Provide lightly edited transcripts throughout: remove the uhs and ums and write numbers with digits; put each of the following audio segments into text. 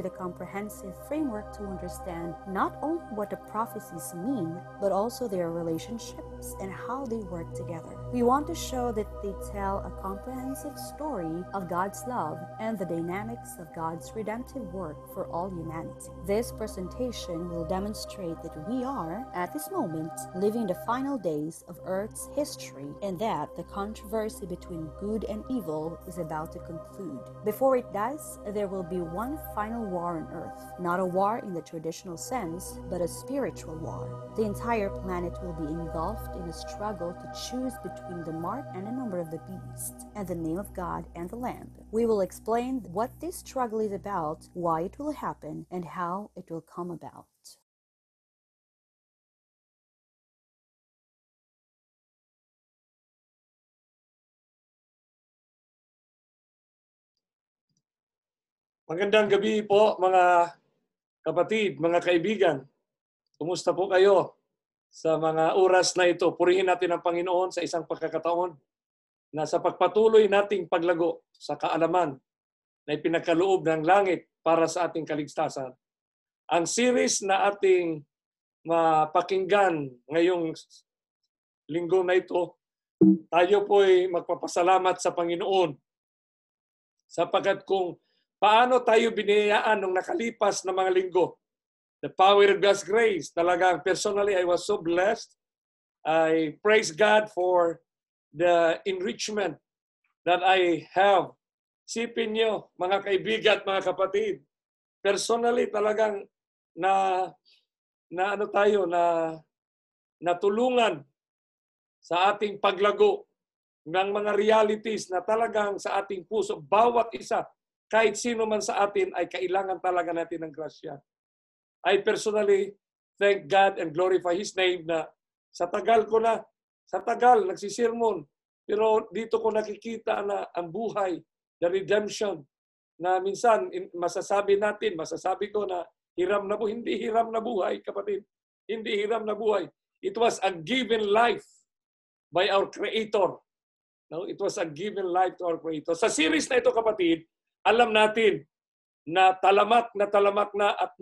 with a comprehensive framework to understand not only what the prophecies mean, but also their relationships and how they work together. We want to show that they tell a comprehensive story of God's love and the dynamics of God's redemptive work for all humanity. This presentation will demonstrate that we are, at this moment, living the final days of Earth's history and that the controversy between good and evil is about to conclude. Before it does, there will be one final war on Earth. Not a war in the traditional sense, but a spiritual war. The entire planet will be engulfed in a struggle to choose between the mark and the number of the beast, and the name of God and the Lamb. We will explain what this struggle is about, why it will happen, and how it will come about. Magandang gabi po mga kapatid, mga kaibigan. Kumusta po kayo sa mga oras na ito? Purihin natin ang Panginoon sa isang pagkakataon na sa pagpatuloy nating paglago sa kaalaman na ipinagkaloob ng langit para sa ating kaligtasan. Ang series na ating mapakinggan ngayong linggo na ito, tayo po'y magpapasalamat sa Panginoon sapagkat kung paano tayo biniyayaan nung nakalipas na mga linggo. The power of God's grace. Talagang personally, I was so blessed. I praise God for the enrichment that I have. Sipin nyo, mga kaibigan at mga kapatid. Personally, talagang natulungan sa ating paglago ng mga realities na talagang sa ating puso, bawat isa, kahit sino man sa atin ay kailangan talaga natin ng grasya. I personally thank God and glorify His name na sa tagal nagsisirmon, pero dito ko nakikita na ang buhay, the redemption, na minsan masasabi ko na hiram na buhay. Hindi hiram na buhay, kapatid. Hindi hiram na buhay. It was a given life by our Creator. No? It was a given life to our Creator. Sa series na ito, kapatid, alam natin na talamak na at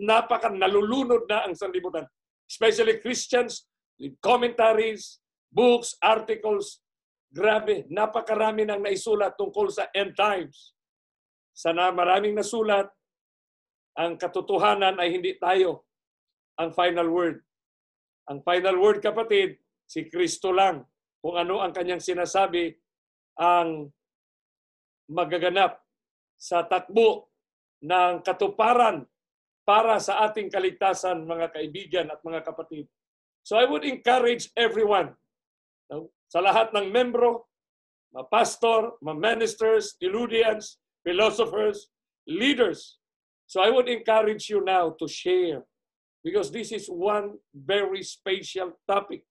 nalulunod na ang sanlibutan. Especially Christians with commentaries, books, articles. Grabe, napakarami nang naisulat tungkol sa end times. Sana maraming nasulat, ang katotohanan ay hindi tayo ang final word. Ang final word, kapatid, si Kristo lang. Kung ano ang kanyang sinasabi ang magaganap sa takbo ng katuparan para sa ating kaligtasan, mga kaibigan at mga kapatid. So I would encourage everyone, sa lahat ng membro, mga pastor, mga ministers, theologians, philosophers, leaders. So I would encourage you now to share, because this is one very special topic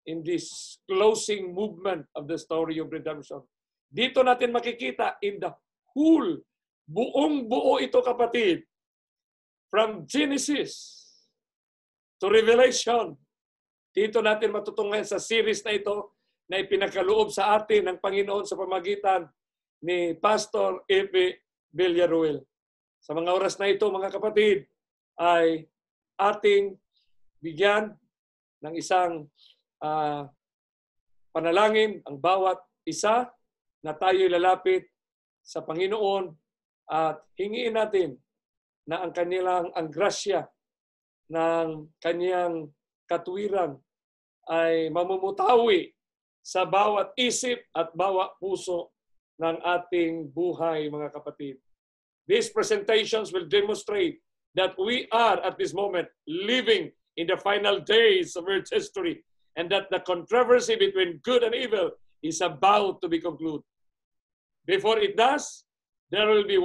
in this closing movement of the story of redemption. Dito natin makikita in the whole, buong-buo ito, kapatid, from Genesis to Revelation. Dito natin matutungan sa series na ito na ipinakaloob sa atin ng Panginoon sa pamagitan ni Pastor Epe Villaruel. Sa mga oras na ito, mga kapatid, ay ating bigyan ng isang panalangin ang bawat isa na tayo lalapit sa Panginoon at hingiin natin na ang grasya ng kanyang katuwiran ay mamumutawi sa bawat isip at bawat puso ng ating buhay, mga kapatid. These presentations will demonstrate that we are at this moment living in the final days of Earth's history, and that the controversy between good and evil is about to be concluded. Before it does, there will be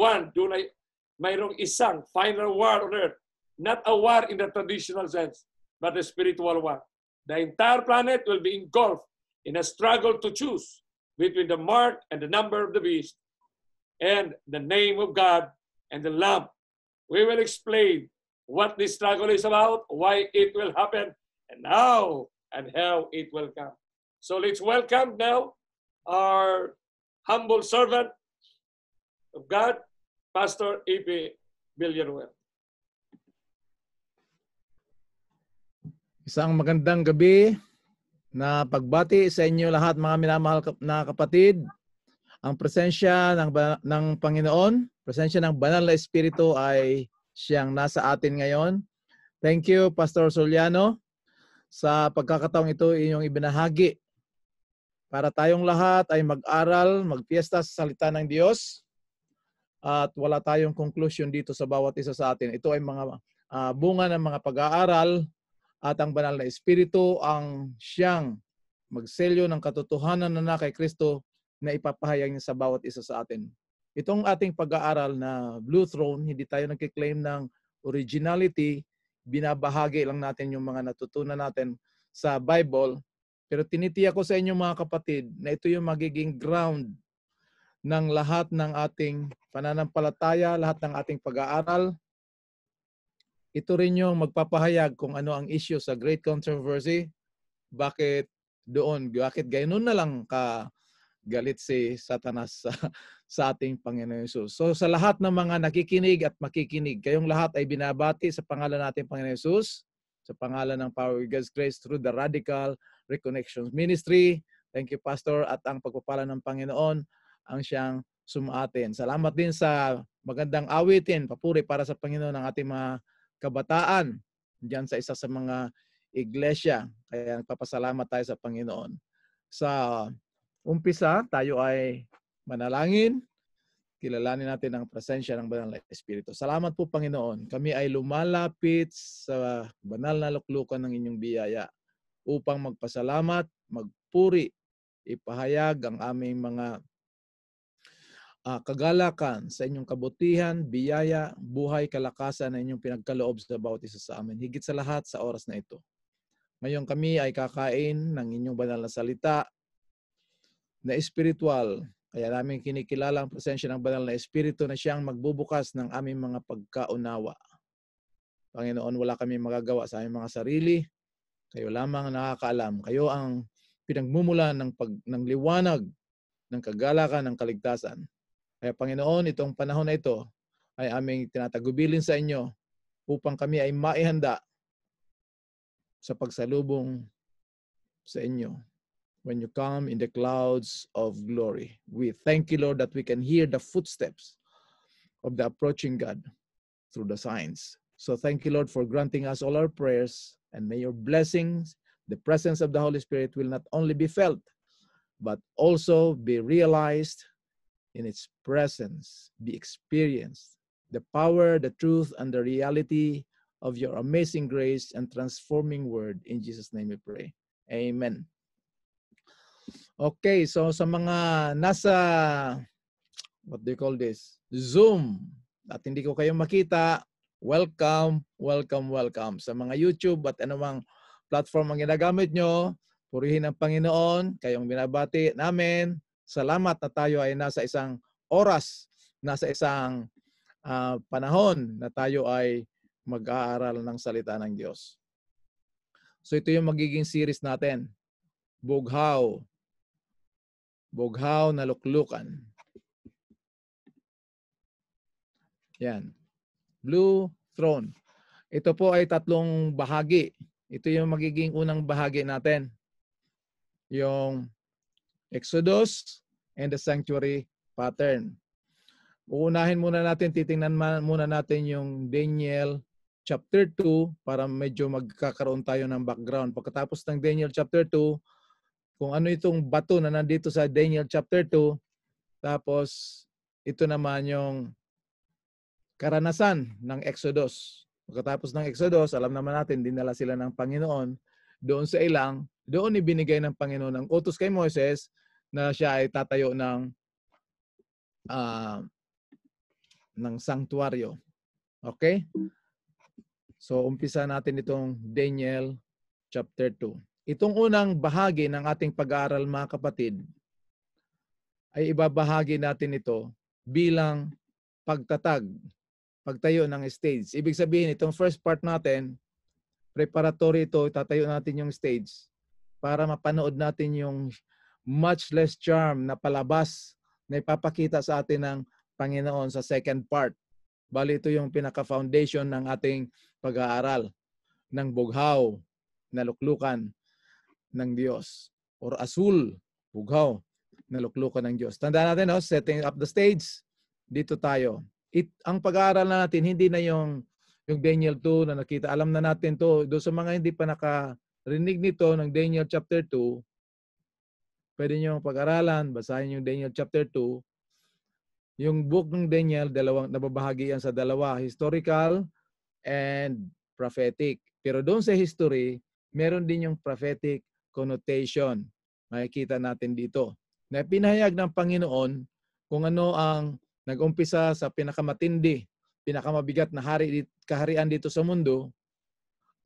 mayroong isang final war on earth. Not a war in the traditional sense, but a spiritual war. The entire planet will be engulfed in a struggle to choose between the mark and the number of the beast and the name of God and the Lamb. We will explain what this struggle is about, why it will happen, and how it will come. So let's welcome now our humble servant of God, Pastor Epe Villanueva. Isang magandang gabi na pagbati sa inyo lahat mga minamahal na kapatid. Ang presensya ng Panginoon, presensya ng Banal na Espiritu ay siyang nasa atin ngayon. Thank you, Pastor Soliano, sa pagkakataong ito inyong ibinahagi para tayong lahat ay mag-aral, magpiesta sa salita ng Diyos at wala tayong conclusion dito sa bawat isa sa atin. Ito ay mga bunga ng mga pag-aaral at ang Banal na Espiritu ang siyang magselyo ng katotohanan na kay Kristo na ipapahayag niya sa bawat isa sa atin. Itong ating pag-aaral na Blue Throne, hindi tayo nagkiklaim ng originality, binabahagi lang natin yung mga natutunan natin sa Bible, pero tinitiyak ko sa inyo mga kapatid na ito yung magiging ground ng lahat ng ating pananampalataya, lahat ng ating pag-aaral. Ito rin yung magpapahayag kung ano ang issue sa Great Controversy, bakit ganoon na lang galit si Satanas sa ating Panginoon Hesus. So sa lahat ng mga nakikinig at makikinig, kayong lahat ay binabati sa pangalan natin Panginoon Hesus, sa pangalan ng Power of God's Grace through the Radical Reconnection Ministry. Thank you, Pastor, at ang pagpapala ng Panginoon ang siyang sumaatin. Salamat din sa magandang awitin, papuri para sa Panginoon ng ating mga kabataan diyan sa isa sa mga iglesia. Kaya nagpapasalamat tayo sa Panginoon. Sa umpisa, tayo ay manalangin. Kilalanin natin ang presensya ng Banal na Espiritu. Salamat po, Panginoon. Kami ay lumalapit sa banal na luklukan ng inyong biyaya upang magpasalamat, magpuri, ipahayag ang aming mga kagalakan sa inyong kabutihan, biyaya, buhay, kalakasan na inyong pinagkaloob sa bawat isa sa amin. Higit sa lahat sa oras na ito. Ngayon kami ay kakain ng inyong banal na salita na espiritual. Kaya namin kinikilala ang presensya ng Banal na Espiritu na siyang magbubukas ng aming mga pagkaunawa. Panginoon, wala kami magagawa sa aming mga sarili. Kayo lamang ang nakakaalam. Kayo ang pinagmumulan ng liwanag, ng kagalakan, ng kaligtasan. Kaya Panginoon, itong panahon na ito ay aming tinatagubilin sa inyo upang kami ay maihanda sa pagsalubong sa inyo. When you come in the clouds of glory. We thank you, Lord, that we can hear the footsteps of the approaching God through the signs. So thank you, Lord, for granting us all our prayers, and may your blessings, the presence of the Holy Spirit will not only be felt, but also be realized in its presence, be experienced. The power, the truth, and the reality of your amazing grace and transforming word. In Jesus' name we pray. Amen. Okay, so sa mga nasa, what do you call this? Zoom, at hindi ko kayo makita, welcome, welcome, welcome. Sa mga YouTube at anumang platform ang ginagamit nyo, purihin ang Panginoon, kayong binabati namin. Salamat na tayo ay nasa isang oras, nasa isang panahon na tayo ay mag-aaral ng salita ng Diyos. So ito yung magiging series natin. Bughaw na luklukan. Yan. Blue Throne. Ito po ay tatlong bahagi. Ito yung magiging unang bahagi natin. Yung Exodus and the Sanctuary Pattern. Uunahin muna natin, titingnan muna natin yung Daniel chapter 2 para medyo magkakaroon tayo ng background. Pagkatapos ng Daniel chapter 2, kung ano itong bato na nandito sa Daniel chapter 2, tapos ito naman yung karanasan ng Exodus. Pagkatapos ng Exodus, alam naman natin, dinala sila ng Panginoon doon sa ilang, doon ibinigay ng Panginoon ang utos kay Moses na siya ay tatayo ng sanctuaryo. Okay? So, umpisa natin itong Daniel chapter 2. Itong unang bahagi ng ating pag-aaral, mga kapatid, ay ibabahagi natin ito bilang pagtayo ng stage. Ibig sabihin, itong first part natin, preparatory ito, tatayo natin yung stage para mapanood natin yung much less charm na palabas na ipapakita sa atin ng Panginoon sa second part Bali, ito yung pinaka-foundation ng ating pag-aaral ng bughaw na luklukan ng Diyos. Or asul, bughaw na luklukan ng Diyos. Tandaan natin, no? Setting up the stage. Dito tayo. Ang pag-aaral na natin, hindi na yung Daniel 2 na nakita. Alam na natin to. Doon sa mga hindi pa nakarinig nito ng Daniel chapter 2, pwede nyo pag-aralan, basahin yung Daniel chapter 2. Yung book ng Daniel, nababahagi yan sa dalawa, historical and prophetic. Pero doon sa history, meron din yung prophetic connotation. Makikita natin dito. Na pinahayag ng Panginoon kung ano ang nag-umpisa sa pinakamatindi, pinakamabigat na kaharian dito sa mundo,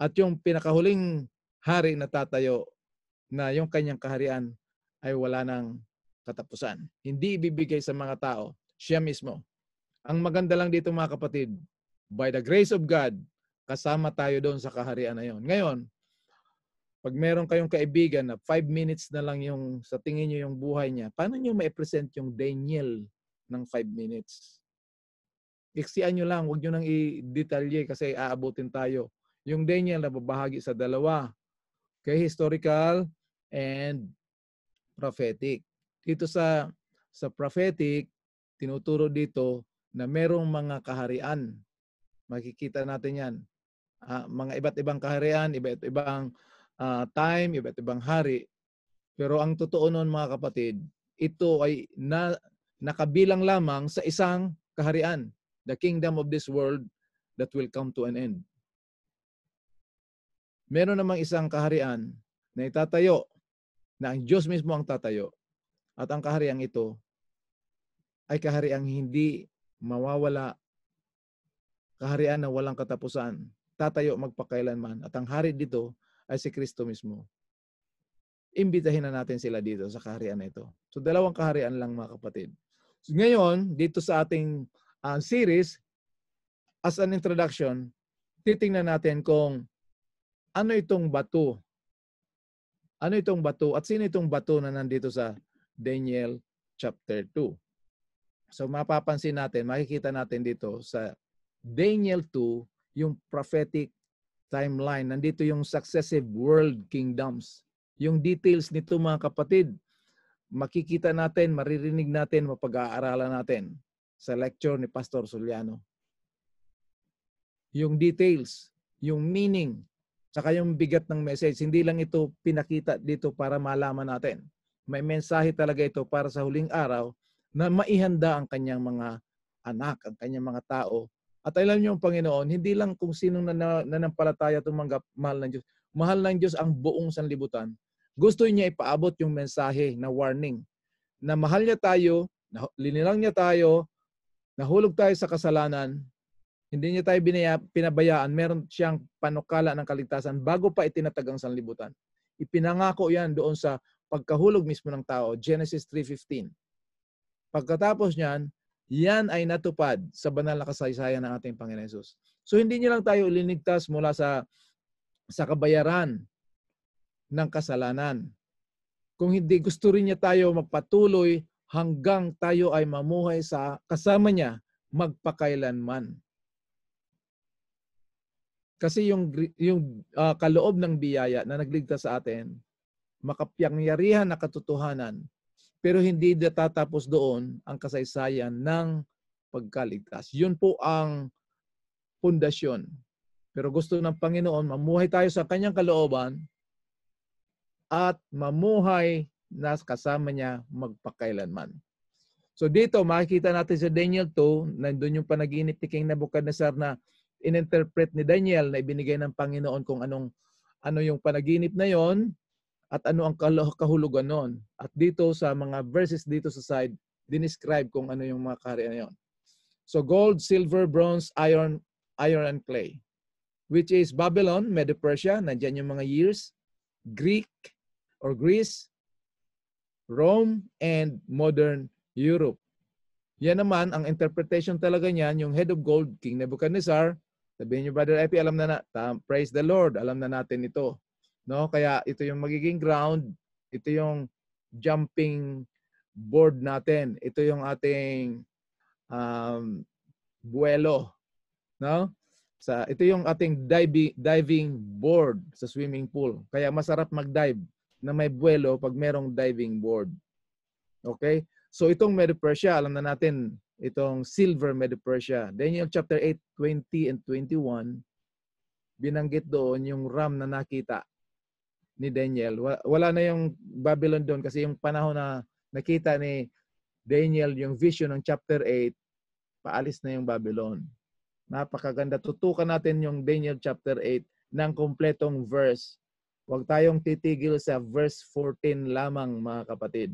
at yung pinakahuling hari na tatayo na yung kanyang kaharian ay wala ng katapusan. Hindi ibibigay sa mga tao, siya mismo. Ang maganda lang dito mga kapatid, by the grace of God, kasama tayo doon sa kaharian na yon. Ngayon, pag meron kayong kaibigan na 5 minutes na lang yung sa tingin nyo yung buhay niya, paano nyo ma-present yung Daniel ng 5 minutes? Iksian nyo lang, huwag nyo nang i-detalye kasi aabutin tayo. Yung Daniel na babahagi sa dalawa, okay, historical and prophetic. Dito sa prophetic, tinuturo dito na merong mga kaharian. Makikita natin yan. Mga iba't ibang kaharian, iba't ibang time, iba't ibang hari. Pero ang totoo nun mga kapatid, ito ay nakabilang lamang sa isang kaharian. The kingdom of this world that will come to an end. Meron namang isang kaharian na itatayo, na ang Diyos mismo ang tatayo. At ang kahariang ito ay kahariang hindi mawawala, kaharian na walang katapusan, tatayo magpakailanman. At ang hari dito ay si Kristo mismo. Imbitahin na natin sila dito sa kaharian na ito. So, dalawang kaharian lang mga kapatid. So, ngayon, dito sa ating series, as an introduction, titingnan natin kung ano itong bato. Ano itong bato at sino itong bato na nandito sa Daniel chapter 2. So mapapansin natin, makikita natin dito sa Daniel 2, yung prophetic timeline. Nandito yung successive world kingdoms. Yung details nito mga kapatid, makikita natin, maririnig natin, mapag-aaralan natin sa lecture ni Pastor Suliano. Yung details, yung meaning, saka yung bigat ng message, hindi lang ito pinakita dito para malaman natin. May mensahe talaga ito para sa huling araw na maihanda ang kanyang mga anak, ang kanyang mga tao. At alam niyo ang Panginoon, hindi lang kung sinong nanampalataya tumanggap, mahal ng Diyos. Mahal ng Diyos ang buong sanlibutan. Gusto niya ipaabot yung mensahe na warning na mahal niya tayo, linilang niya tayo, nahulog tayo sa kasalanan, hindi niya tayo pinabayaan, meron siyang panukala ng kaligtasan bago pa itinatag ang sanlibutan. Ipinangako yan doon sa pagkahulog mismo ng tao, Genesis 3:15. Pagkatapos niyan, yan ay natupad sa banal na kasaysayan ng ating Panginoon Hesus. So hindi niya lang tayo ilinigtas mula sa kabayaran ng kasalanan. Kung hindi, gusto rin niya tayo magpatuloy hanggang tayo ay mamuhay sa kasama niya magpakailanman. Kasi yung kaloob ng biyaya na nagligtas sa atin, makapangyarihan na katotohanan, pero hindi natatapos doon ang kasaysayan ng pagkaligtas. Yun po ang pundasyon. Pero gusto ng Panginoon, mamuhay tayo sa kanyang kalooban at mamuhay na kasama niya magpakailanman. So dito, makikita natin sa Daniel 2, nandun yung panaginip ni King Nebuchadnezzar na in-interpret ni Daniel na ibinigay ng Panginoon kung ano yung panaginip na yon at ano ang kahulugan nun. At dito sa mga verses dito sa side, dinescribe kung ano yung mga kaharian na yon. So gold, silver, bronze, iron and clay. Which is Babylon, Medo-Persia, nandyan yung mga years, Greek or Greece, Rome, and modern Europe. Yan naman, ang interpretation talaga niyan, yung head of gold, King Nebuchadnezzar. Sabihin niyo, Brother Epi, alam na praise the Lord, alam na natin ito. No? Kaya ito yung magiging ground, ito yung jumping board natin. Ito yung ating buwelo No? Ito yung ating diving board sa swimming pool. Kaya masarap mag-dive na may buwelo pag merong diving board. Okay? So itong Medo-Persia, alam na natin, itong silver Medo-Persia. Daniel chapter 8, 20 and 21, binanggit doon yung ram na nakita ni Daniel. Wala na yung Babylon doon kasi yung panahon na nakita ni Daniel yung vision ng chapter 8, paalis na yung Babylon. Napakaganda. Tutukan natin yung Daniel chapter 8 ng kompletong verse. Huwag tayong titigil sa verse 14 lamang, mga kapatid.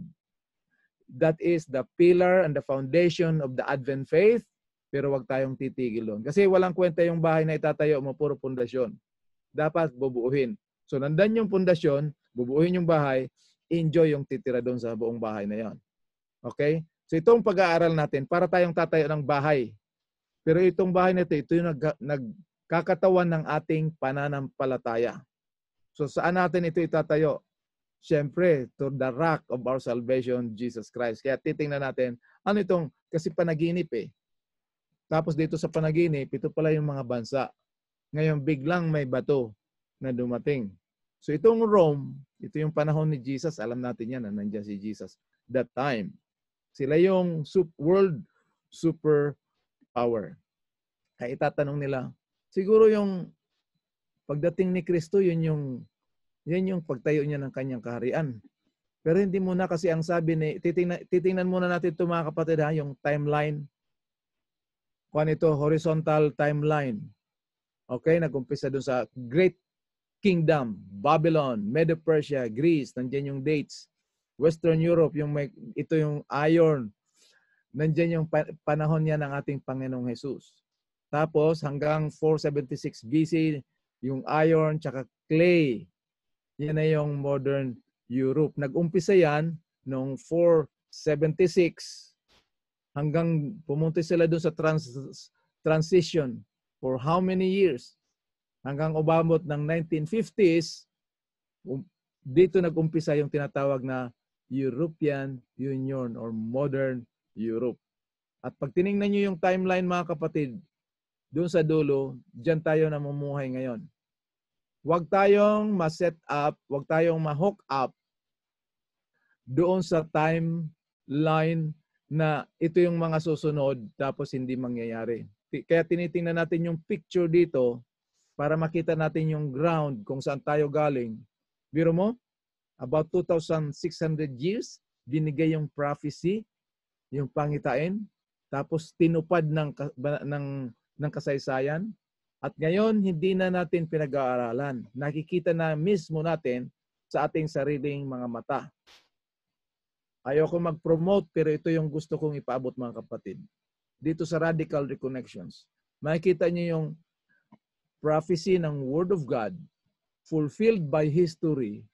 That is the pillar and the foundation of the Advent faith. Pero wag tayong titigil doon. Kasi walang kwenta yung bahay na itatayo mo, puro pundasyon. Dapat bubuuhin. So nandan yung pundasyon, bubuuhin yung bahay, enjoy yung titira doon sa buong bahay na yon. Okay? So itong pag-aaral natin, para tayong tatayo ng bahay. Pero itong bahay na ito yung nagkakatawan ng ating pananampalataya. So saan natin ito itatayo? Siyempre, to the rock of our salvation, Jesus Christ. Kaya titingnan natin, ano itong, kasi panaginip eh. Tapos dito sa panaginip, ito pala yung mga bansa. Ngayon, biglang may bato na dumating. So itong Rome, ito yung panahon ni Jesus. Alam natin yan na nandiyan si Jesus. That time. Sila yung world superpower. Kaya itatanong nila, siguro yung pagdating ni Kristo, yun yung pagtayo niya ng kanyang kaharian. Pero hindi muna kasi ang sabi ni, titingnan muna natin ito mga kapatid ha, yung timeline. Kung ito, horizontal timeline. Okay, nag-umpisa dun sa Great Kingdom, Babylon, Medo-Persia, Greece, nandiyan yung dates. Western Europe, ito yung iron. Nandiyan yung panahon niya ng ating Panginoong Jesus. Tapos hanggang 476 BC, yung iron tsaka clay. Yan na yung modern Europe. Nag-umpisa yan noong 476 hanggang pumunta sila doon sa transition for how many years? Hanggang umabot ng 1950s, dito nag-umpisa yung tinatawag na European Union or Modern Europe. At pag tiningnan nyo yung timeline mga kapatid, doon sa dulo, dyan tayo namumuhay ngayon. Huwag tayong ma-set up, huwag tayong ma-hook up doon sa timeline na ito yung mga susunod tapos hindi mangyayari. Kaya tinitingnan natin yung picture dito para makita natin yung ground kung saan tayo galing. Biro mo, about 2,600 years, binigay yung prophecy, yung pangitain, tapos tinupad ng kasaysayan. At ngayon, hindi na natin pinag-aaralan. Nakikita na mismo natin sa ating sariling mga mata. Ayoko mag-promote pero ito yung gusto kong ipaabot mga kapatid. Dito sa Radical Reconnections, makikita niyo yung prophecy ng Word of God fulfilled by history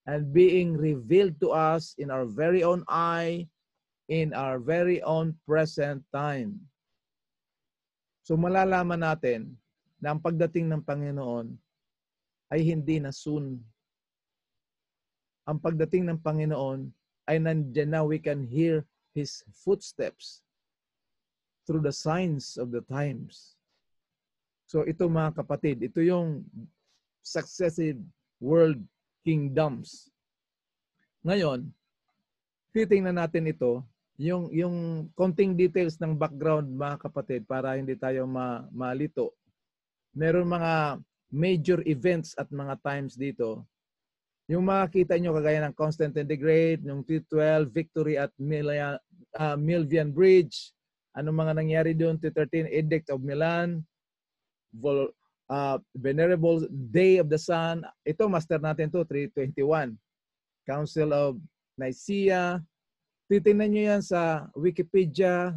and being revealed to us in our very own eye, in our very own present time. So malalaman natin na ang pagdating ng Panginoon ay hindi na soon. Ang pagdating ng Panginoon ay nandiyan na, we can hear His footsteps through the signs of the times. So ito mga kapatid, ito yung successive world kingdoms. Ngayon, titingnan natin ito, yung konting details ng background mga kapatid para hindi tayo malito. Meron mga major events at mga times dito. Yung makikita nyo kagaya ng Constantine the Great, yung T12, victory at Milvian Bridge, anong mga nangyari doon, T13, Edict of Milan, Venerable Day of the Sun. Ito, master natin to 321. Council of Nicaea. Titingnan nyo yan sa Wikipedia.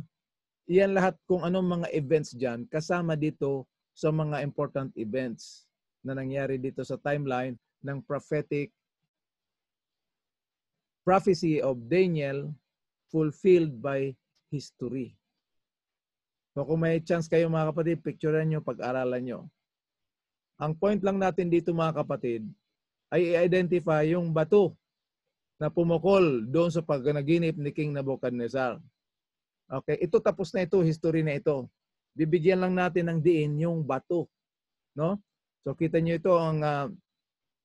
Yan lahat kung anong mga events dyan, kasama dito sa mga important events na nangyari dito sa timeline ng prophetic prophecy of Daniel fulfilled by history. So kung may chance kayo mga kapatid, picturean nyo, pag-aralan nyo. Ang point lang natin dito mga kapatid ay i-identify yung bato na pumukol doon sa pagnaginip ni King Nebuchadnezzar. Okay, ito tapos na ito, history na ito. bibigyan lang natin ng diin yung bato. No? So kita nyo ito ang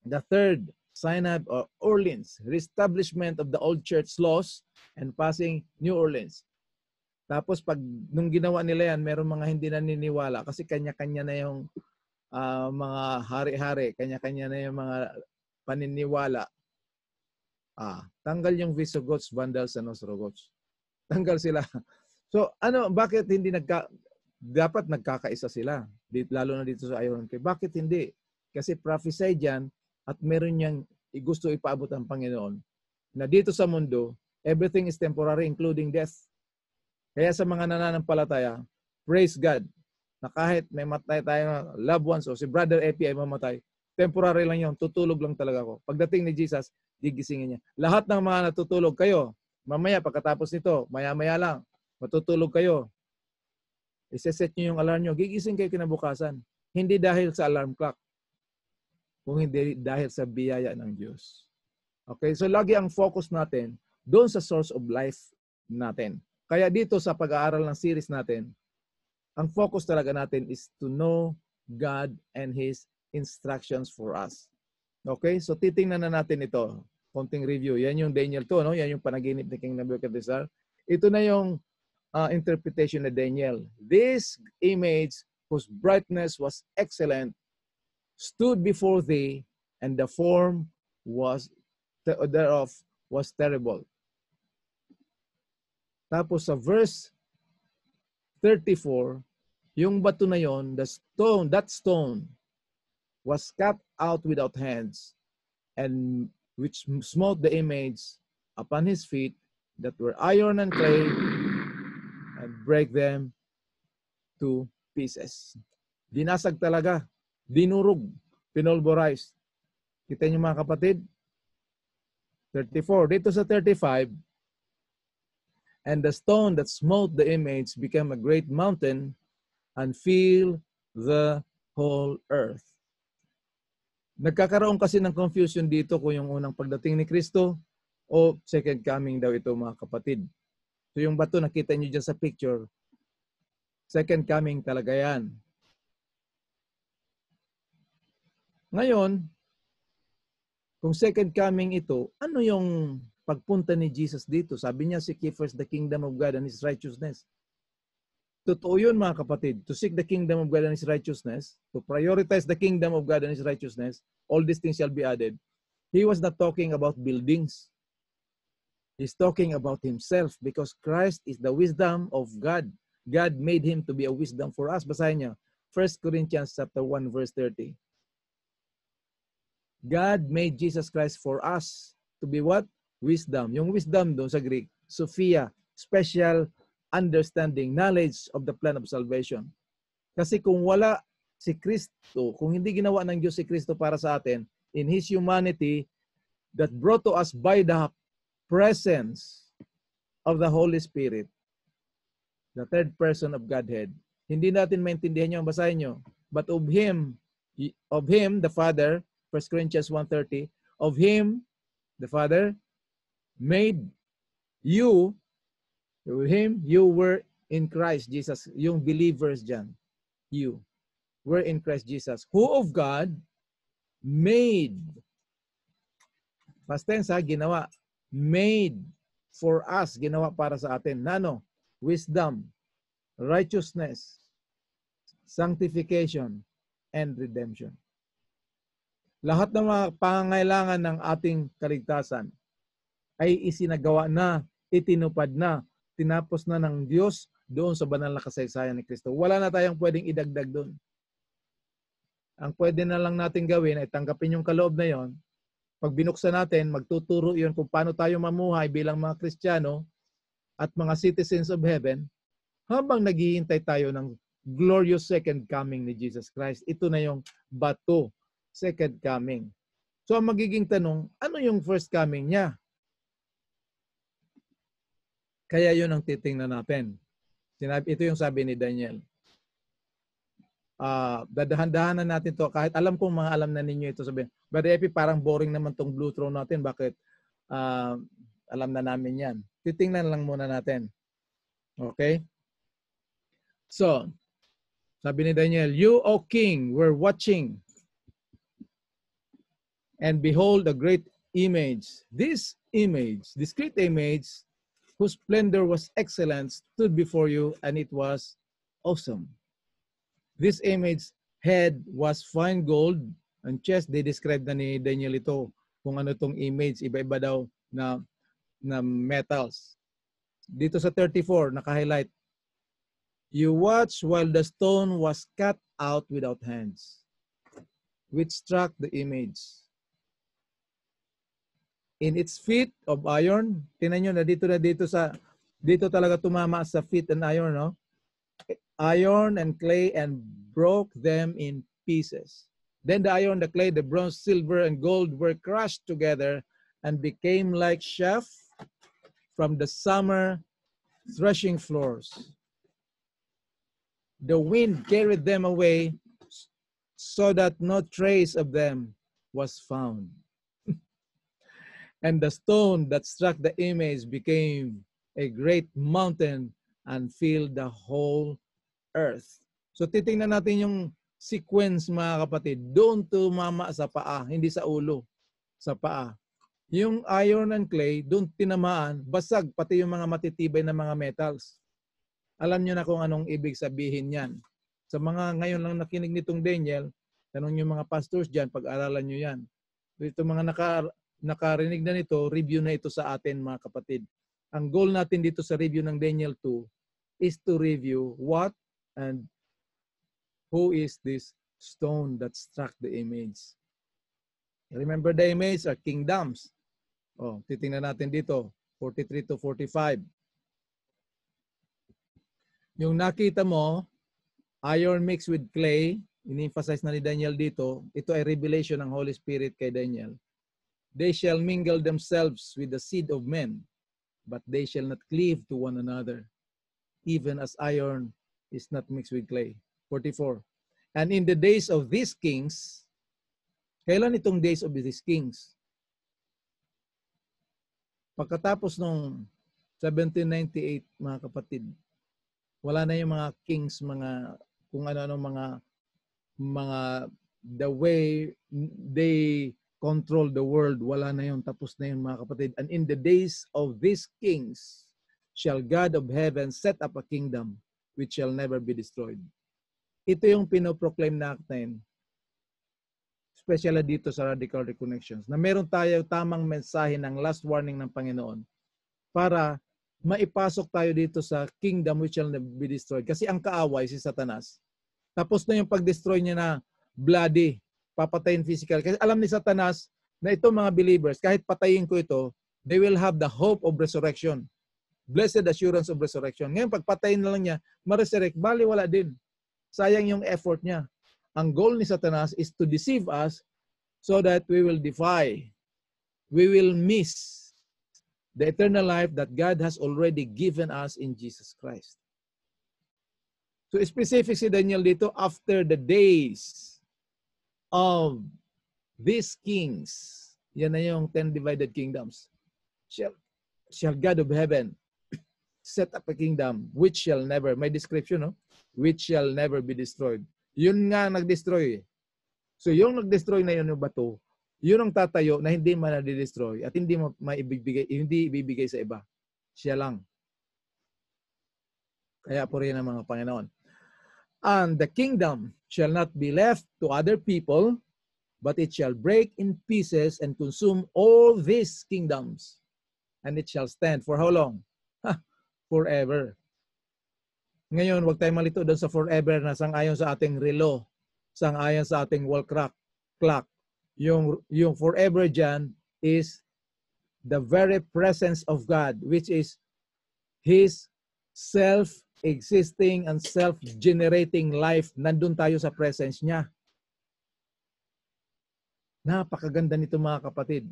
the third synod or Orleans, reestablishment of the old church laws and passing New Orleans. Tapos pag nung ginawa nila yan, meron mga hindi naniniwala kasi kanya-kanya na yung mga hari-hari, kanya-kanya na yung mga paniniwala. Tanggal yung Visigoths, Vandals, and Ostrogoths. Tanggal sila. So bakit hindi dapat nagkakaisa sila, lalo na dito sa Iron Cave. Bakit hindi? Kasi prophesy dyan at meron niyang gusto ipaabot ang Panginoon na dito sa mundo, everything is temporary including death. Kaya sa mga nananampalataya, praise God na kahit may matay tayo loved ones o si Brother Epi ay mamatay, temporary lang yun, tutulog lang talaga ako. Pagdating ni Jesus, gigisingin niya. Lahat ng mga natutulog kayo, mamaya pagkatapos nito, maya-maya lang, matutulog kayo. Iseset nyo yung alarm nyo. Gigising kayo kinabukasan. Hindi dahil sa alarm clock. Kung hindi dahil sa biyaya ng Diyos. Okay? So lagi ang focus natin doon sa source of life natin. Kaya dito sa pag-aaral ng series natin, ang focus talaga natin is to know God and His instructions for us. Okay? So titingnan na natin ito. Konting review. Yan yung Daniel 2. No? Yan yung panaginip ni King Nebuchadnezzar. Ito na yung interpretation of Daniel. This image, whose brightness was excellent, stood before thee, and the form thereof was terrible. Tapos sa verse 34, yung bato na yon, that stone was cut out without hands, and which smote the image upon his feet that were iron and clay, and break them to pieces. Dinasag talaga. Dinurog. Pinulverized. Kita niyo mga kapatid? 34. Dito sa 35, and the stone that smote the image became a great mountain and filled the whole earth. Nagkakaroon kasi ng confusion dito kung yung unang pagdating ni Kristo o second coming daw ito mga kapatid. So yung bato nakita niyo dyan sa picture, second coming talaga yan. Ngayon, kung second coming ito, ano yung pagpunta ni Jesus dito? Sabi niya, seek ye first the kingdom of God and His righteousness. Totoo yun mga kapatid. To seek the kingdom of God and His righteousness, to prioritize the kingdom of God and His righteousness, all these things shall be added. He was not talking about buildings. He's talking about Himself because Christ is the wisdom of God. God made Him to be a wisdom for us. Basahin niyo, 1 Corinthians chapter 1 verse 30. God made Jesus Christ for us to be what? Wisdom. Yung wisdom doon sa Greek, Sophia, special understanding, knowledge of the plan of salvation. Kasi kung wala si Kristo, kung hindi ginawa ng Diyos si Kristo para sa atin, in His humanity that brought to us by the presence of the Holy Spirit, the third person of Godhead. Hindi natin maintindihan yung basahin nyo. But of Him, the Father, 1 Corinthians 1:30, of Him, the Father, made you, with Him, you were in Christ Jesus. Yung believers dyan, you were in Christ Jesus, who of God made, past tense ha, ginawa, made for us, ginawa para sa atin. Nano? Wisdom, righteousness, sanctification, and redemption. Lahat ng mga pangangailangan ng ating kaligtasan ay isinagawa na, itinupad na, tinapos na ng Diyos doon sa banal na kasaysayan ni Kristo. Wala na tayong pwedeng idagdag doon. Ang pwede na lang natin gawin ay tanggapin yung kaloob na yon. Pag binuksan natin, magtuturo yun kung paano tayo mamuhay bilang mga Kristiyano at mga citizens of heaven habang naghihintay tayo ng glorious second coming ni Jesus Christ. Ito na yung bato, second coming. So ang magiging tanong, ano yung first coming niya? Kaya yun ang titingnan natin. Ito yung sabi ni Daniel. Dadahan-dahanan natin to kahit alam kong mga alam na ninyo ito sabihin. But Epi, parang boring naman tong blue throne natin. Bakit? Alam na namin yan. Titingnan lang muna natin. Okay? So, Sabi ni Daniel, "You, O king, were watching, and behold a great image. This great image, whose splendor was excellent, stood before you, and it was awesome. This image head was fine gold, and chest," they describe na ni Daniel ito, kung ano tong image, iba-iba daw na metals. Dito sa 34, naka-highlight, "You watched while the stone was cut out without hands, which struck the image. In its feet of iron," tingnan nyo na dito talaga tumama sa feet and iron, no? "Iron and clay, and broke them in pieces. Then the iron, the clay, the bronze, silver, and gold were crushed together and became like chaff from the summer threshing floors. The wind carried them away so that no trace of them was found. And the stone that struck the image became a great mountain and filled the whole earth." So titingnan natin yung sequence, mga kapatid. Doon tumama sa paa, hindi sa ulo, sa paa. Yung iron and clay, doon tinamaan, basag pati yung mga matitibay na mga metals. Alam nyo na kung anong ibig sabihin yan. Sa mga ngayon lang nakinig nitong Daniel, tanong yung mga pastors dyan, pag-aralan nyo yan. Ito mga nakarinig na nito, review na ito sa atin, mga kapatid. Ang goal natin dito sa review ng Daniel 2 is to review what and who is this stone that struck the image. Remember, the image are kingdoms. Oh, titingnan natin dito, 43 to 45. Yung nakita mo, iron mixed with clay, in-emphasize na ni Daniel dito, ito ay revelation ng Holy Spirit kay Daniel. "They shall mingle themselves with the seed of men, but they shall not cleave to one another, even as iron is not mixed with clay." 44. "And in the days of these kings," kailan itong days of these kings? Pagkatapos nung 1798, mga kapatid, wala na yung mga kings, mga kung ano-ano mga the way they control the world, wala na yun, tapos na yun, mga kapatid. "And in the days of these kings shall God of heaven set up a kingdom which shall never be destroyed." Ito yung pinoproclaim natin, especially dito sa Radical Reconnections, na meron tayo tamang mensahe ng last warning ng Panginoon para maipasok tayo dito sa kingdom which shall never be destroyed. Kasi ang kaaway, si Satanas, tapos na yung pag-destroy niya na bloody, papatayin physical. Kasi alam ni Satanas na itong mga believers, kahit patayin ko ito, they will have the hope of resurrection. Blessed assurance of resurrection. Ngayon, pag patayin na lang niya, ma-resurrect, bali wala din. Sayang yung effort niya. Ang goal ni Satanas is to deceive us so that we will defy, we will miss the eternal life that God has already given us in Jesus Christ. So specific si Daniel dito, after the days of these kings, yan na yung 10 divided kingdoms, shall God of heaven set up a kingdom which shall never, may description, no? Which shall never be destroyed. Yun nga nag-destroy. So yung nag-destroy na yun yung bato, yun ang tatayo na hindi man na-destroy at hindi ibibigay sa iba. Siya lang. Kaya po rin ang mga Panginoon. "And the kingdom shall not be left to other people, but it shall break in pieces and consume all these kingdoms. And it shall stand for how long? Forever." Ngayon, huwag tayong malito doon sa forever na sang-ayon sa ating relo, sang-ayon sa ating wall clock. Yung forever dyan is the very presence of God, which is His self-existing and self-generating life. Nandun tayo sa presence niya. Napakaganda nito, mga kapatid.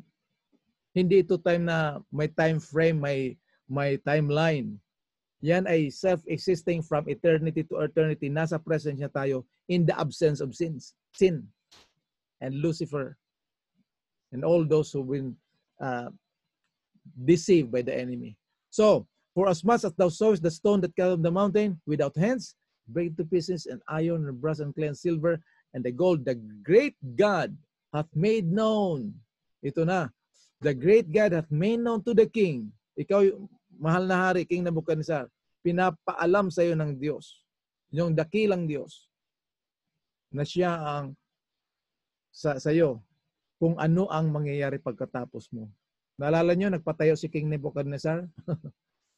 Hindi ito time na may time frame, may timeline. Yan ay self-existing from eternity to eternity. Nasa presence niya tayo in the absence of sin. And Lucifer and all those who've been deceived by the enemy. So, "For as much as thou sawest the stone that cut off the mountain without hands, break to pieces, and iron, and brass, and clay, and silver, and the gold, the great God hath made known. Ito na. The great God hath made known to the king. Ikaw, mahal na hari, King Nebuchadnezzar, pinapaalam sa iyo ng Diyos, yung dakilang Diyos, na siya ang sa iyo kung ano ang mangyayari pagkatapos mo. Naalala nyo, nagpatayo si King Nebuchadnezzar?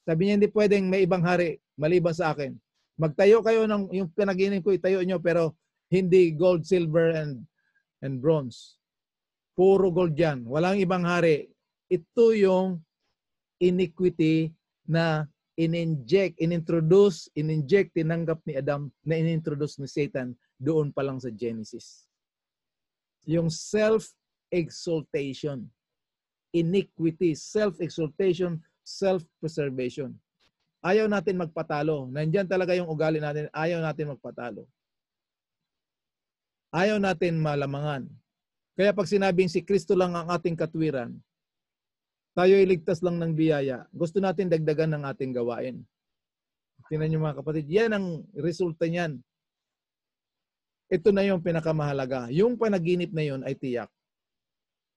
Sabi niya, hindi pwedeng may ibang hari maliban sa akin. Magtayo kayo ng yung panaginip ko, itayo nyo, pero hindi gold, silver, and bronze. Puro gold yan. Walang ibang hari. Ito yung iniquity na inintroduce, tinanggap ni Adam, na inintroduce ni Satan doon pa lang sa Genesis. Yung self-exaltation, iniquity, self-exaltation, self-preservation. Ayaw natin magpatalo. Nandyan talaga yung ugali natin. Ayaw natin magpatalo. Ayaw natin malamangan. Kaya pag sinabing si Kristo lang ang ating katwiran, tayo'y ligtas lang ng biyaya, gusto natin dagdagan ng ating gawain. Tingnan niyo mga kapatid, yan ang resulta niyan. Ito na yung pinakamahalaga. Yung panaginip na yun ay tiyak.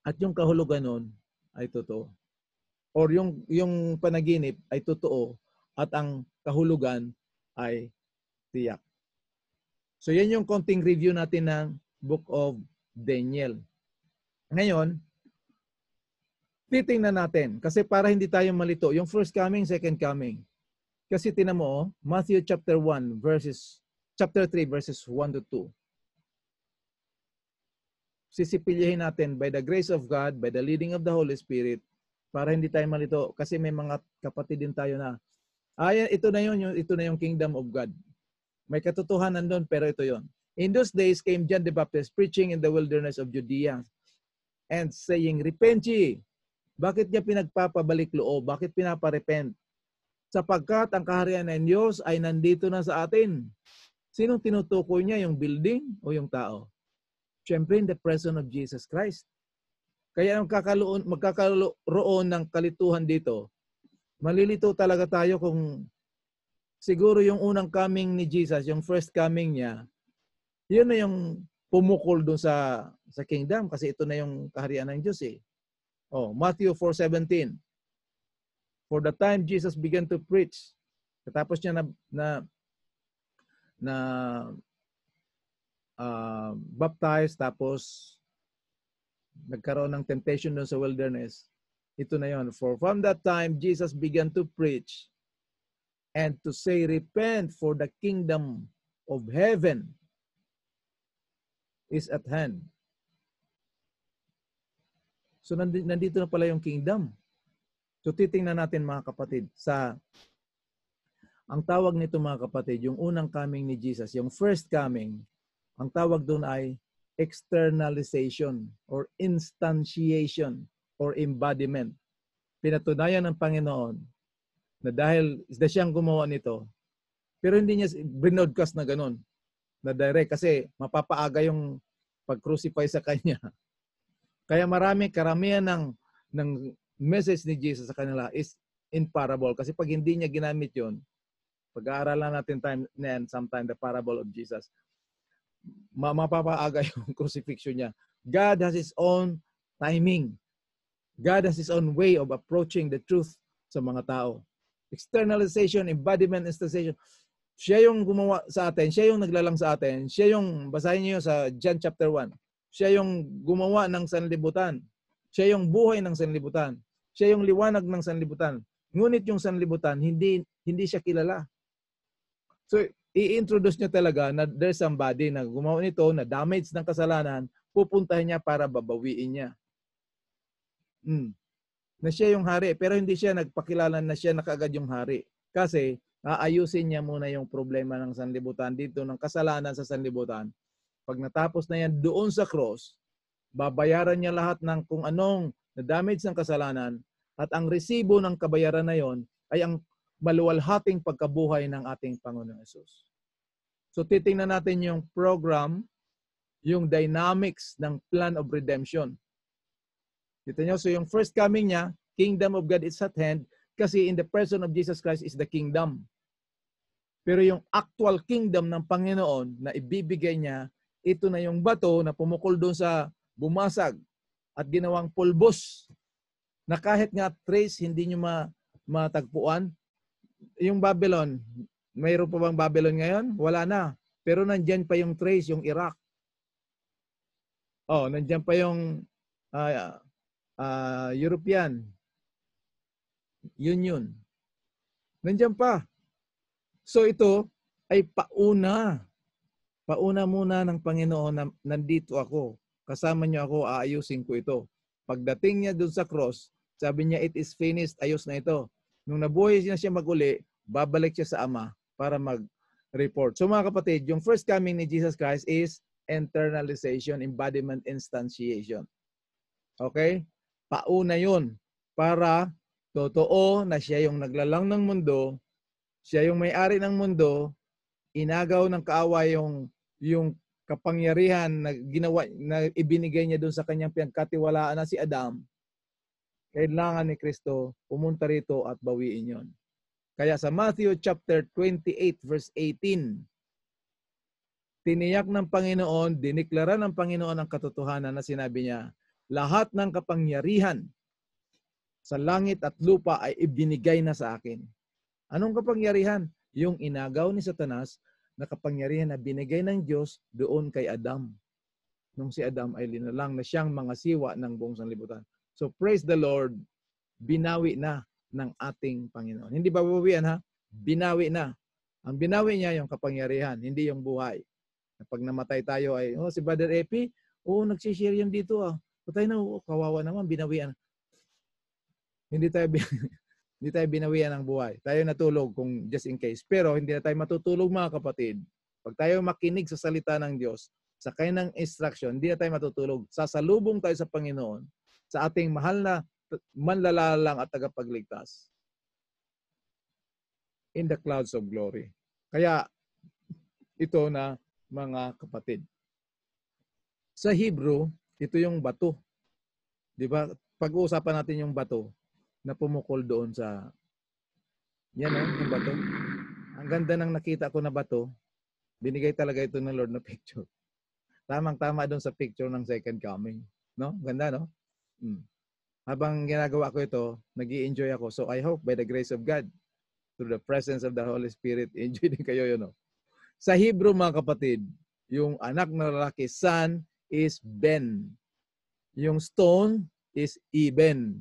At yung kahulugan nun ay totoo. Or yung panaginip ay totoo at ang kahulugan ay tiyak. So yan yung konting review natin ng Book of Daniel. Ngayon, titingnan natin kasi para hindi tayo malito, yung first coming, second coming. Kasi tinan mo, Matthew chapter 3 verses 1 to 2. Sisipilyahin natin by the grace of God, by the leading of the Holy Spirit, para hindi tayo malito kasi may mga kapatid din tayo na ito na yung kingdom of God. May katotohanan doon pero ito yon. In those days came John the Baptist preaching in the wilderness of Judea and saying, "Repent ye." Bakit niya pinagpapabalik loob? Bakit pinaparepent? Sapagkat ang kaharian ng Diyos ay nandito na sa atin. Sinong tinutukoy niya? Yung building o yung tao? Siyempre, in the person of Jesus Christ. Kaya magkakaroon ng kalituhan dito. Malilito talaga tayo kung siguro yung unang coming ni Jesus, yung first coming niya, yun na yung pumukol doon sa kingdom kasi ito na yung kaharian ng Diyos eh. Oh, Matthew 4:17. For the time Jesus began to preach, katapos niya baptize, tapos nagkaroon ng temptation doon sa wilderness. Ito na yon. For from that time, Jesus began to preach and to say, "Repent, for the kingdom of heaven is at hand." So nandito na pala yung kingdom. So titingnan natin mga kapatid ang tawag nito mga kapatid, yung unang coming ni Jesus, yung first coming, ang tawag doon ay externalization or instantiation or embodiment. Pinatunayan ng Panginoon na dahil siyang gumawa nito, pero hindi niya binodcast na ganun, na direct kasi mapapaaga yung pag-crucify sa kanya. Kaya karamihan ng message ni Jesus sa kanila is in parable. Kasi pag hindi niya ginamit yun, pag-aaralan natin sometime the parable of Jesus, mapapaaga yung crucifixion niya. God has His own timing. God has His own way of approaching the truth sa mga tao. Externalization, embodiment, instantiation. Siya yung gumawa sa atin, siya yung naglalang sa atin, siya yung, basahin niyo sa John chapter 1, siya yung gumawa ng sanlibutan, siya yung buhay ng sanlibutan, siya yung liwanag ng sanlibutan. Ngunit yung sanlibutan, hindi siya kilala. So, i-introduce niya talaga na there's somebody na gumawa nito, na damage ng kasalanan, pupuntahin niya para babawiin niya. Na siya yung hari, pero hindi siya nagpakilala na siya na kaagad yung hari. Kasi, aayusin niya muna yung problema ng sanlibutan dito, ng kasalanan sa sanlibutan. Pag natapos na yan doon sa cross, babayaran niya lahat ng kung anong na-damage ng kasalanan at ang resibo ng kabayaran na yon ay ang maluwalhating pagkabuhay ng ating Panginoon Hesus. So titingnan natin yung program, yung dynamics ng plan of redemption. Dito nyo, so yung first coming niya, kingdom of God is at hand kasi in the person of Jesus Christ is the kingdom. Pero yung actual kingdom ng Panginoon na ibibigay niya, ito na yung bato na pumukol doon sa bumasag at ginawang pulbos na kahit nga trace hindi nyo matagpuan. Yung Babylon, mayroon pa bang Babylon ngayon? Wala na. Pero nandyan pa yung trace, yung Iraq. Oh, nandyan pa yung European Union. Nandyan pa. So ito ay pauna. Pauna muna ng Panginoon na nandito ako. Kasama niyo ako, aayusin ko ito. Pagdating niya doon sa cross, sabi niya, it is finished, ayos na ito. Nung nabuhay na siya maguli, babalik siya sa Ama para mag-report. So mga kapatid, yung first coming ni Jesus Christ is internalization, embodiment, instantiation. Okay? Pauna yun para totoo na siya yung naglalang ng mundo, siya yung may-ari ng mundo, inagaw ng kaaway yung kapangyarihan na ginawa na ibinigay niya doon sa kanyang pinagkatiwalaan na si Adam. Kailangan ni Kristo pumunta rito at bawiin yon. Kaya sa Matthew chapter 28 verse 18, tiniyak ng Panginoon, diniklara ng Panginoon ang katotohanan na sinabi niya, lahat ng kapangyarihan sa langit at lupa ay ibinigay na sa akin. Anong kapangyarihan? Yung inagaw ni Satanas na kapangyarihan na binigay ng Diyos doon kay Adam. Nung si Adam ay linalang na siyang mga siwa ng buong sanlibutan. So praise the Lord, binawi na ng ating Panginoon. Hindi ba babawian ha? Binawi na. Ang binawi niya yung kapangyarihan, hindi yung buhay. Pag namatay tayo ay, si Brother Epi, nagsishare yan dito Patay na, kawawa naman, binawian. Hindi tayo binawian ng buhay. Tayo natulog kung just in case. Pero hindi na tayo matutulog mga kapatid. Pag tayo makinig sa salita ng Diyos, sa kanyang instruction, hindi na tayo matutulog. Sasalubong tayo sa Panginoon, sa ating mahal na manlalalang at tagapagligtas. In the clouds of glory. Kaya ito na mga kapatid. Sa Hebrew, ito yung bato. Di ba? Pag-uusapan natin yung bato na pumukol doon sa yan yung bato. Ang ganda ng nakita ko na bato. Binigay talaga ito ng Lord na picture. Tamang-tama doon sa picture ng second coming. No? Ganda, no? Habang ginagawa ko ito, nag-i-enjoy ako. So I hope by the grace of God, through the presence of the Holy Spirit, enjoy din kayo yun. No? Sa Hebrew, mga kapatid, yung anak na lalaki, son, is Ben. Yung stone is Eben.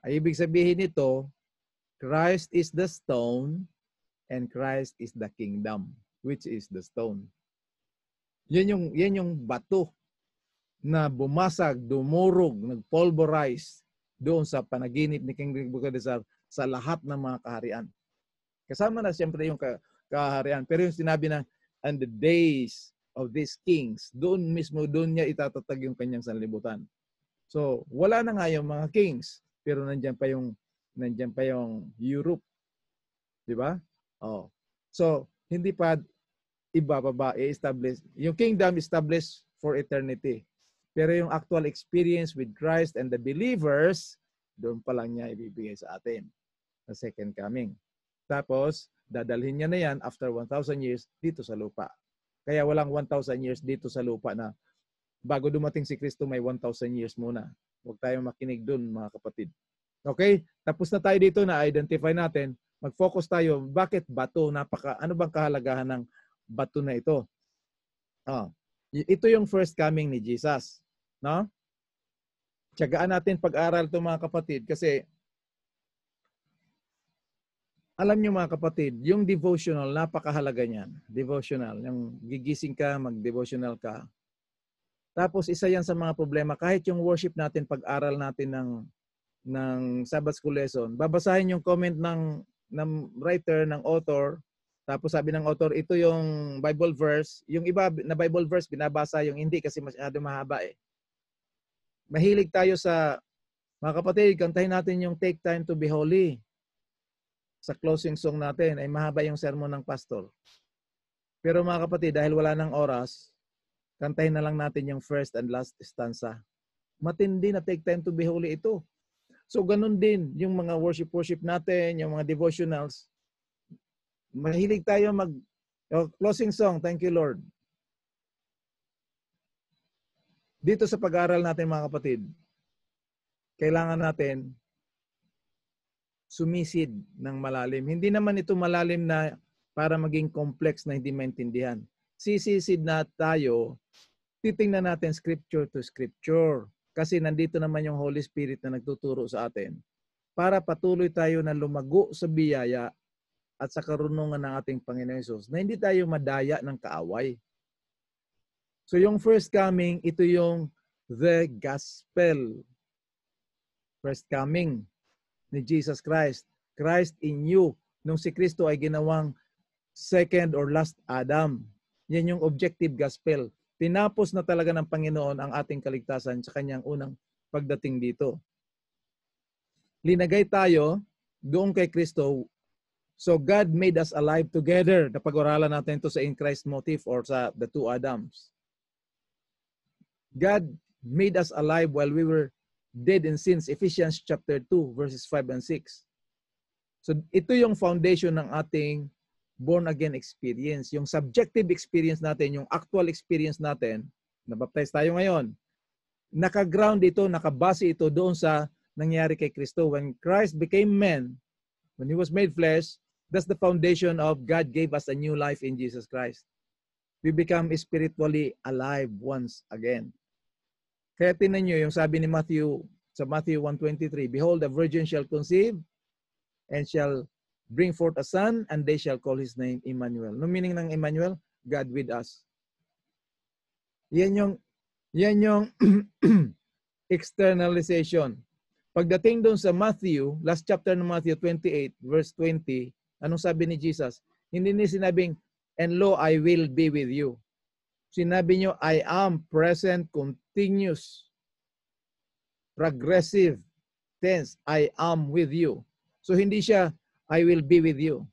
Ay, ibig sabihin nito, Christ is the stone and Christ is the kingdom, which is the stone. Yan yung bato na bumasag, dumurog, nagpulverize doon sa panaginip ni King Nebuchadnezzar sa lahat ng mga kaharian. Kasama na siyempre yung kaharian. Pero yung sinabi na, and the days of these kings, doon niya itatatag yung kanyang sanlibutan. So, wala na nga yung mga kings, pero nandiyan pa yung Europe. Di ba? So, hindi pa i-establish. Yung kingdom established for eternity. Pero yung actual experience with Christ and the believers, doon pa lang niya ibibigay sa atin. The second coming. Tapos, dadalhin niya na yan after 1,000 years dito sa lupa. Kaya walang 1,000 years dito sa lupa na bago dumating si Kristo may 1,000 years muna. Huwag tayong makinig doon mga kapatid. Okay? Tapos na tayo dito na identify natin. Mag-focus tayo. Bakit bato? Ano bang kahalagahan ng bato na ito? Ito yung first coming ni Jesus. No? Tiyagaan natin pag-aral ito mga kapatid kasi alam niyo mga kapatid, yung devotional, napakahalaga niyan. Devotional. Yung gigising ka, mag-devotional ka. Tapos isa yan sa mga problema. Kahit yung worship natin, pag-aral natin ng Sabbath School lesson, babasahin yung comment ng writer, ng author. Tapos sabi ng author, ito yung Bible verse. Yung iba na Bible verse, binabasa yung hindi kasi masyado mahaba eh. Mahilig tayo sa, mga kapatid, kantahin natin yung Take Time to Be Holy. Sa closing song natin ay mahaba yung sermon ng pastor. Pero mga kapatid, dahil wala ng oras, kantahin na lang natin yung first and last stanza. Matindi na Take Time to Be Holy ito. So ganun din yung mga worship natin, yung mga devotionals. Mahilig tayo closing song. Thank you, Lord. Dito sa pag-aaral natin, mga kapatid, kailangan natin sumisid ng malalim. Hindi naman ito malalim na para maging complex na hindi maintindihan. Sisisid na tayo, titingnan natin scripture to scripture. Kasi nandito naman yung Holy Spirit na nagtuturo sa atin para patuloy tayo na lumago sa biyaya at sa karunungan ng ating Panginoon Hesus, na hindi tayo madaya ng kaaway. So yung first coming, ito yung the gospel. First coming ni Jesus Christ. Christ in you. Nung si Kristo ay ginawang second or last Adam. Yan yung objective gospel. Tinapos na talaga ng Panginoon ang ating kaligtasan sa kanyang unang pagdating dito. Linagay tayo doon kay Kristo. So God made us alive together. Napag-oralan natin ito sa in Christ motif or sa the two Adams. God made us alive while we were dead in sins. Ephesians chapter 2 verses 5 and 6. So ito yung foundation ng ating born again experience. Yung subjective experience natin, yung actual experience natin, nabaptize tayo ngayon. Naka-ground ito, nakabase ito doon sa nangyari kay Kristo. When Christ became man, when He was made flesh, that's the foundation of God gave us a new life in Jesus Christ. We become spiritually alive once again. Kaya tinan nyo yung sabi ni Matthew, sa Matthew 1:23, behold, the virgin shall conceive and shall bring forth a son, and they shall call his name Emmanuel. No meaning ng Emmanuel? God with us. Yan yung externalization. Pagdating doon sa Matthew, last chapter ng Matthew 28, verse 20, anong sabi ni Jesus? Hindi niya sinabing, and lo, I will be with you. Sinabi niyo, I am present, continuous, progressive tense. I am with you. So hindi siya, I will be with you.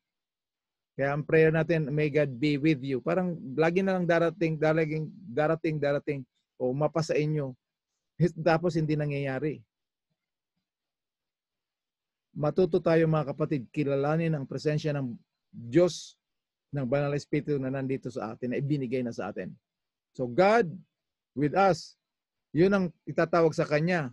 Kaya ang prayer natin, may God be with you. Parang lagi na lang darating, o mapa sa inyo. Tapos hindi nangyayari. Matuto tayo mga kapatid, kilalanin ang presensya ng Diyos, ng Banal na Espiritu na nandito sa atin, na ibinigay na sa atin. So God with us, yun ang itatawag sa Kanya.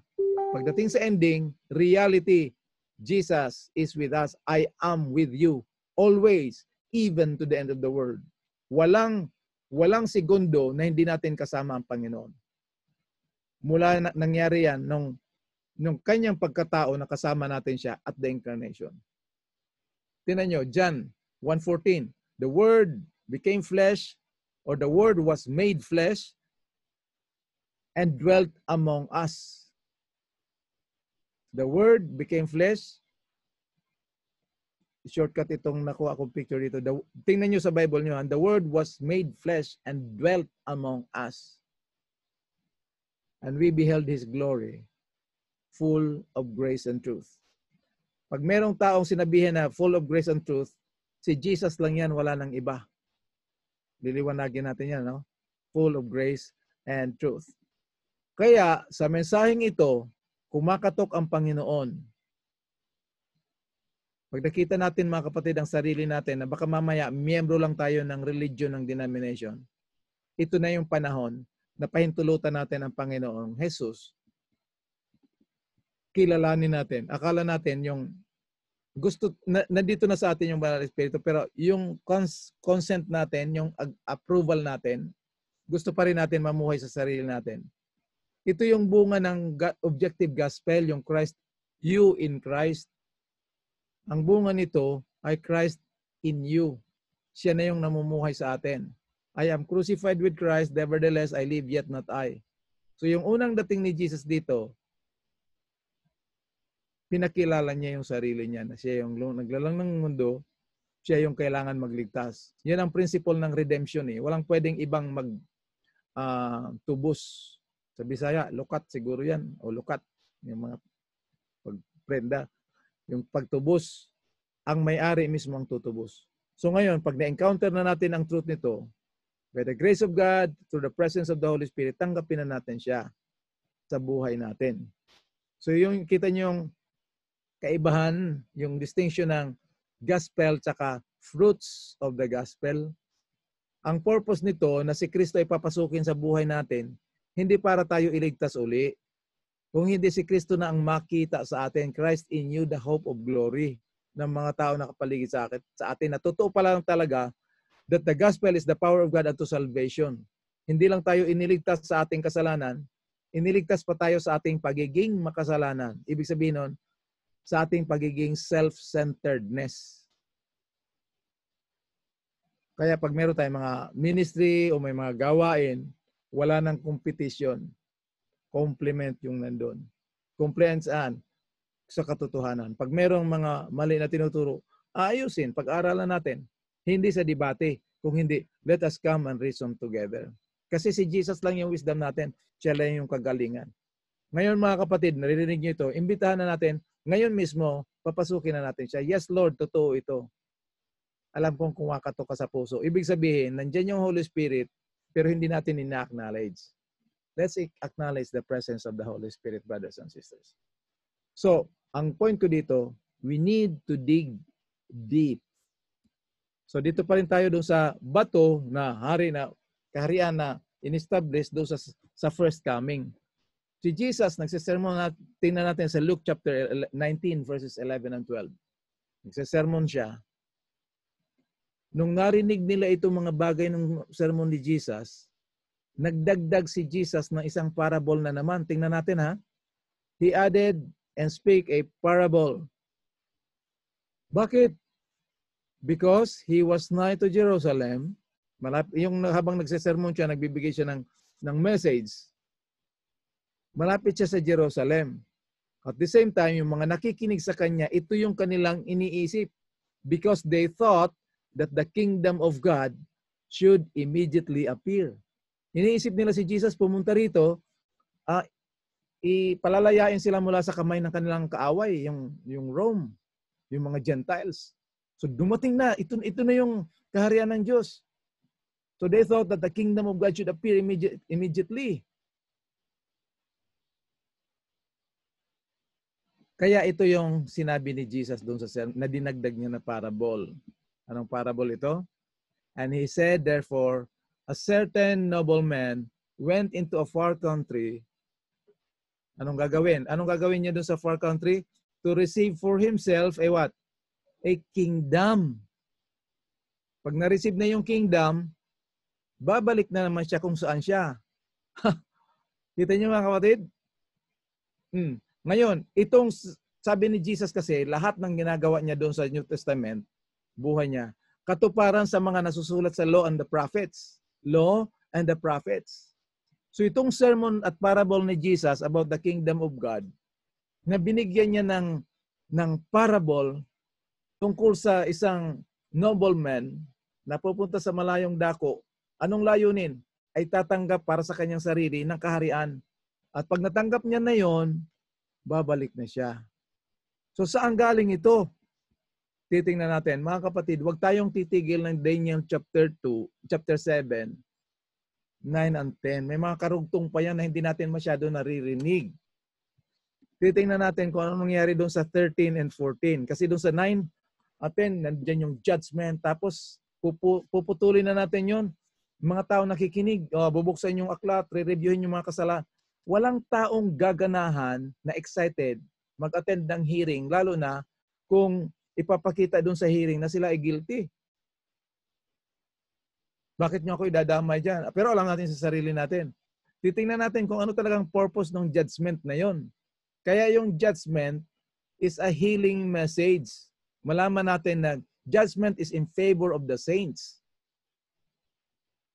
Pagdating sa ending, reality, Jesus is with us. I am with you always, even to the end of the world. Walang segundo na hindi natin kasama ang Panginoon. Mula nangyari yan nung kanyang pagkatao na kasama natin siya at the incarnation. Tingnan nyo, John 1:14, the Word became flesh, or the Word was made flesh and dwelt among us. The Word became flesh. Shortcut itong nakuha akong picture dito. Tingnan nyo sa Bible nyo. The Word was made flesh and dwelt among us. And we beheld His glory, full of grace and truth. Pag merong taong sinabihin na full of grace and truth, si Jesus lang yan, wala nang iba. Liliwanagin natin yan, no? Full of grace and truth. Kaya sa mensaheng ito, kumakatok ang Panginoon. Pag nakita natin mga kapatid ang sarili natin na baka mamaya miyembro lang tayo ng religion ng denomination, ito na yung panahon na pahintulutan natin ang Panginoong Jesus. Kilalanin natin. Akala natin yung gusto, nandito na sa atin yung Banal na Espiritu, pero yung consent natin, yung approval natin, gusto pa rin natin mamuhay sa sarili natin. Ito yung bunga ng objective gospel, yung Christ, you in Christ. Ang bunga nito ay Christ in you. Siya na yung namumuhay sa atin. I am crucified with Christ, nevertheless I live, yet not I. So yung unang dating ni Jesus dito, pinakilala niya yung sarili niya na siya yung naglalang ng mundo, siya yung kailangan magligtas. Yan ang principle ng redemption eh. Walang pwedeng ibang tubos. Sa Bisaya, lukat siguro yan. O lukat. Yung mga pagprenda. Yung pagtubos, ang may-ari mismo ang tutubos. So ngayon, pag na-encounter na natin ang truth nito, by the grace of God, through the presence of the Holy Spirit, tanggapin na natin siya sa buhay natin. So yung kita nyo yung kaibahan, yung distinction ng gospel tsaka fruits of the gospel. Ang purpose nito na si Kristo ay papasukin sa buhay natin, hindi para tayo iligtas uli. Kung hindi si Kristo na ang makita sa atin, Christ in you, the hope of glory ng mga tao na kapaligid sa atin, na totoo pala lang talaga that the gospel is the power of God unto salvation. Hindi lang tayo iniligtas sa ating kasalanan, iniligtas pa tayo sa ating pagiging makasalanan. Ibig sabihin nun, sa ating pagiging self-centeredness. Kaya pag meron tayong mga ministry o may mga gawain, wala nang competition. Complement yung nandun. Complement saan? Sa katotohanan. Pag merong mga mali na tinuturo, ayusin, pag-aralan natin. Hindi sa debate. Kung hindi, let us come and reason together. Kasi si Jesus lang yung wisdom natin. Siya lang yung kagalingan. Ngayon mga kapatid, naririnig nyo ito, imbitahan na natin, ngayon mismo, papasukin na natin siya. Yes Lord, totoo ito. Alam kong kumakatok ka sa puso. Ibig sabihin, nandyan yung Holy Spirit, pero hindi natin ina-acknowledge. Let's acknowledge the presence of the Holy Spirit, brothers and sisters. So, ang point ko dito, we need to dig deep. So, dito pa rin tayo doon sa bato na kaharian na in-establish doon sa first coming. Si Jesus, nagsisermon na, tingnan natin sa Luke chapter 19, verses 11 and 12. Nagsisermon siya. Nung narinig nila itong mga bagay ng sermon ni Jesus, nagdagdag si Jesus ng isang parable na naman. Tingnan natin ha. He added and spake a parable. Bakit? Because he was nigh to Jerusalem. Yung habang nagsisermon siya, nagbibigay siya ng message. Malapit siya sa Jerusalem. At the same time, yung mga nakikinig sa kanya, ito yung kanilang iniisip. Because they thought that the kingdom of God should immediately appear. Iniisip nila si Jesus pumunta rito, ipalalayain sila mula sa kamay ng kanilang kaaway, yung Rome, yung mga Gentiles. So dumating na, ito na yung kaharian ng Diyos. So they thought that the kingdom of God should appear immediately. Kaya ito yung sinabi ni Jesus doon na dinagdag niya na parable. Anong parable ito? And he said, therefore, a certain nobleman went into a far country. Anong gagawin? Anong gagawin niya doon sa far country? To receive for himself a what? A kingdom. Pag na-receive na yung kingdom, babalik na naman siya kung saan siya. Kita niyo mga kapatid? Ngayon, itong sabi ni Jesus kasi, lahat ng ginagawa niya doon sa New Testament, buhay niya, katuparan sa mga nasusulat sa Law and the Prophets. Law and the Prophets. So itong sermon at parable ni Jesus about the kingdom of God, na binigyan niya ng parable tungkol sa isang nobleman na pupunta sa malayong dako, anong layunin? Ay tatanggap para sa kanyang sarili ng kaharian. At pag natanggap niya na yon, babalik na siya. So saan galing ito? Titingnan natin. Mga kapatid, huwag tayong titigil ng Daniel chapter 7, 9 and 10. May mga karugtong pa yan na hindi natin masyado naririnig. Titingnan natin kung ano nangyari doon sa 13 and 14. Kasi doon sa 9 at 10, nandiyan yung judgment. Tapos puputulin na natin yon. Mga tao nakikinig, bubuksan yung aklat, re-reviewin yung mga kasalanan. Walang taong gaganahan na excited mag-attend ng hearing, lalo na kung ipapakita doon sa hearing na sila ay guilty. Bakit nyo ako idadamay dyan? Pero alam natin sa sarili natin. Titingnan natin kung ano talagang purpose ng judgment na yon. Kaya yung judgment is a healing message. Malaman natin na judgment is in favor of the saints.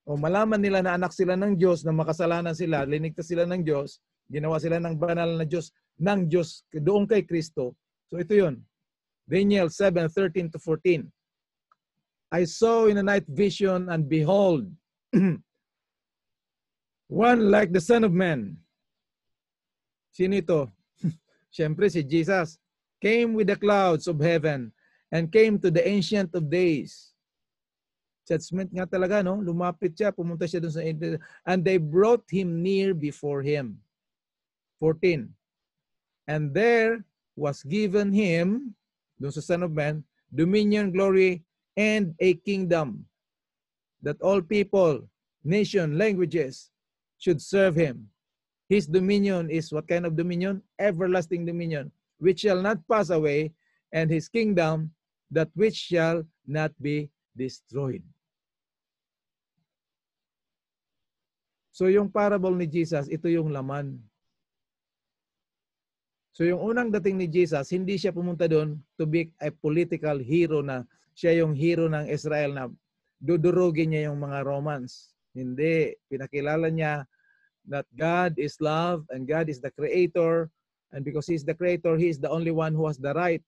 O malaman nila na anak sila ng Diyos, na makasalanan sila, linigtas sila ng Diyos, ginawa sila ng banal na Diyos, ng Diyos doon kay Kristo. So ito yun. Daniel 7:13 to 14. I saw in a night vision, and behold, one like the Son of Man. Sino ito? Siyempre si Jesus. Came with the clouds of heaven and came to the Ancient of Days. Judgment nga talaga, no? Lumapit siya, pumunta siya doon sa and they brought him near before him. 14. And there was given him, doon sa Son of Man, dominion, glory, and a kingdom, that all people, nation, languages should serve him. His dominion is what kind of dominion? Everlasting dominion, which shall not pass away, and his kingdom, that which shall not be destroyed. So yung parable ni Jesus, ito yung laman. So yung unang dating ni Jesus, hindi siya pumunta doon to be a political hero na siya yung hero ng Israel na dudurugin niya yung mga Romans. Hindi. Pinakilala niya that God is love and God is the creator, and because He is the creator, He is the only one who has the right,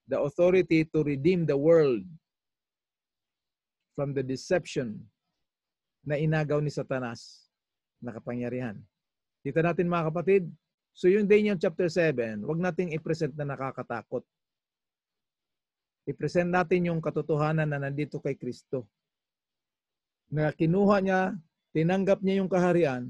the authority to redeem the world from the deception na inagaw ni Satanas na kapangyarihan. Kita natin mga kapatid, so yung Daniel chapter 7, wag nating i-present na nakakatakot. I-present natin yung katotohanan na nandito kay Kristo. Na kinuha niya, tinanggap niya yung kaharian,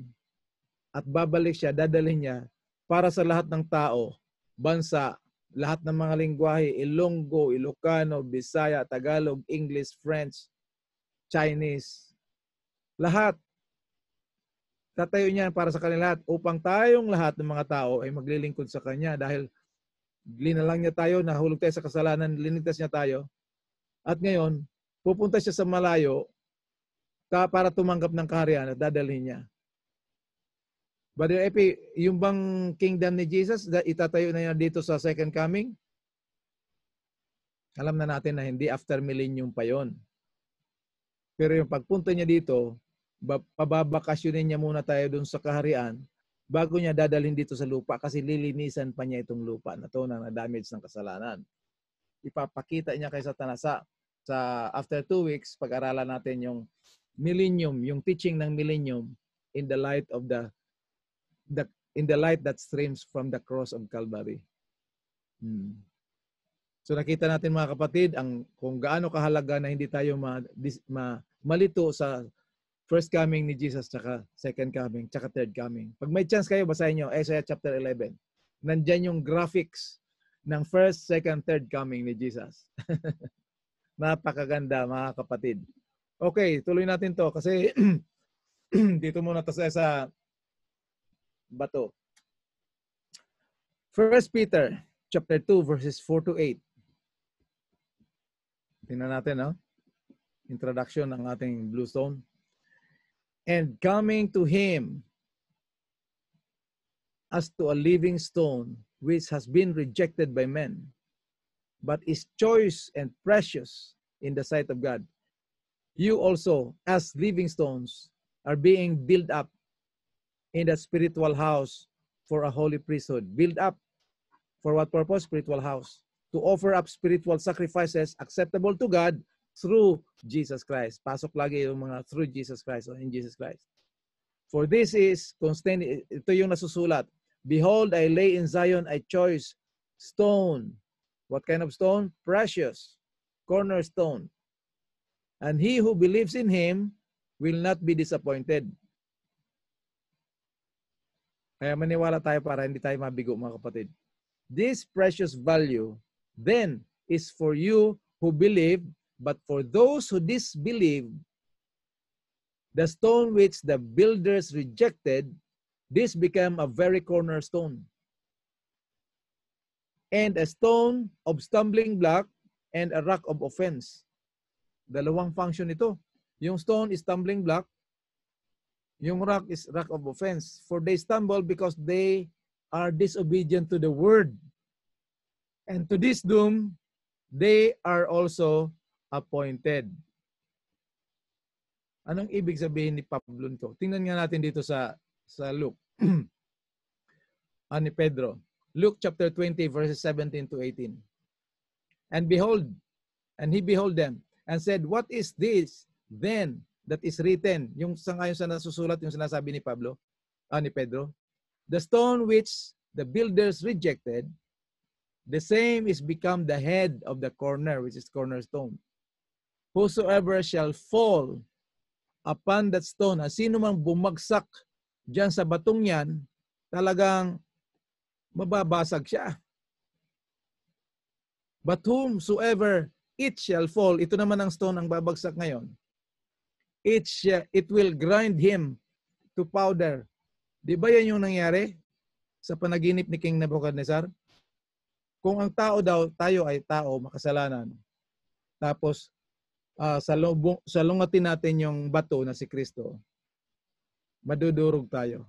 at babalik siya, dadalhin niya para sa lahat ng tao, bansa, lahat ng mga lingwahe, Ilonggo, Ilocano, Bisaya, Tagalog, English, French, Chinese, lahat. Tatayo niya para sa kanila upang tayong lahat ng mga tao ay maglilingkod sa Kanya dahil linalang niya tayo, nahulog tayo sa kasalanan, linigtas niya tayo. At ngayon, pupunta siya sa malayo para tumanggap ng kaharian at dadalhin niya. Brother Epi, yung bang kingdom ni Jesus, itatayo na niya dito sa second coming? Alam na natin na hindi after millennium pa yon. Pero yung pagpunta niya dito, pababakasyonin niya muna tayo dun sa kaharian bago niya dadalhin dito sa lupa kasi lilinisan pa niya itong lupa na to na na-damage ng kasalanan. Ipapakita niya kay Satanas sa after 2 weeks, pag-aralan natin yung millennium, yung teaching ng millennium in the light of in the light that streams from the cross of Calvary. So nakita natin mga kapatid kung gaano kahalaga na hindi tayo malito sa first coming ni Jesus, tsaka second coming, tsaka third coming. Pag may chance kayo, basahin nyo, Isaiah chapter 11. Nandyan yung graphics ng first, second, third coming ni Jesus. Napakaganda mga kapatid. Okay, tuloy natin to kasi dito muna tayo sa bato. 1 Peter chapter 2 verses 4 to 8. Tingnan natin, no? Introduction ng ating Bluestone. And coming to him as to a living stone, which has been rejected by men, but is choice and precious in the sight of God. You also, as living stones, are being built up in the spiritual house for a holy priesthood. Build up for what purpose? Spiritual house. To offer up spiritual sacrifices acceptable to God through Jesus Christ. Pasok lagi yung mga through Jesus Christ or in Jesus Christ. For this is constant, ito yung nasusulat. Behold, I lay in Zion a choice stone. What kind of stone? Precious. Cornerstone. And he who believes in him will not be disappointed. Kaya maniwala tayo para hindi tayo mabigo mga kapatid. This precious value then is for you who believe. But for those who disbelieve, the stone which the builders rejected, this became a very cornerstone, and a stone of stumbling block, and a rock of offense. Dalawang function ito. Yung stone is stumbling block, yung rock is rock of offense. For they stumble because they are disobedient to the word. And to this doom, they are also appointed. Anong ibig sabihin ni Pablo nito? Tingnan nga natin dito sa Luke. Ni Pedro. Luke chapter 20 verses 17 to 18. And he beheld them and said, what is this then that is written? Yung sangayon sa nasusulat, yung sinasabi ni Pablo, ni Pedro. The stone which the builders rejected, the same is become the head of the corner, which is cornerstone. Whosoever shall fall upon that stone, sino mang bumagsak dyan sa batong yan, talagang mababasag siya. But whomsoever it shall fall, ito naman ang stone ang babagsak ngayon. It will grind him to powder. Di ba yan yung nangyari sa panaginip ni King Nebuchadnezzar? Kung ang tao daw, tayo ay tao, makasalanan. Tapos, salungatin natin yung bato na si Kristo, madudurog tayo.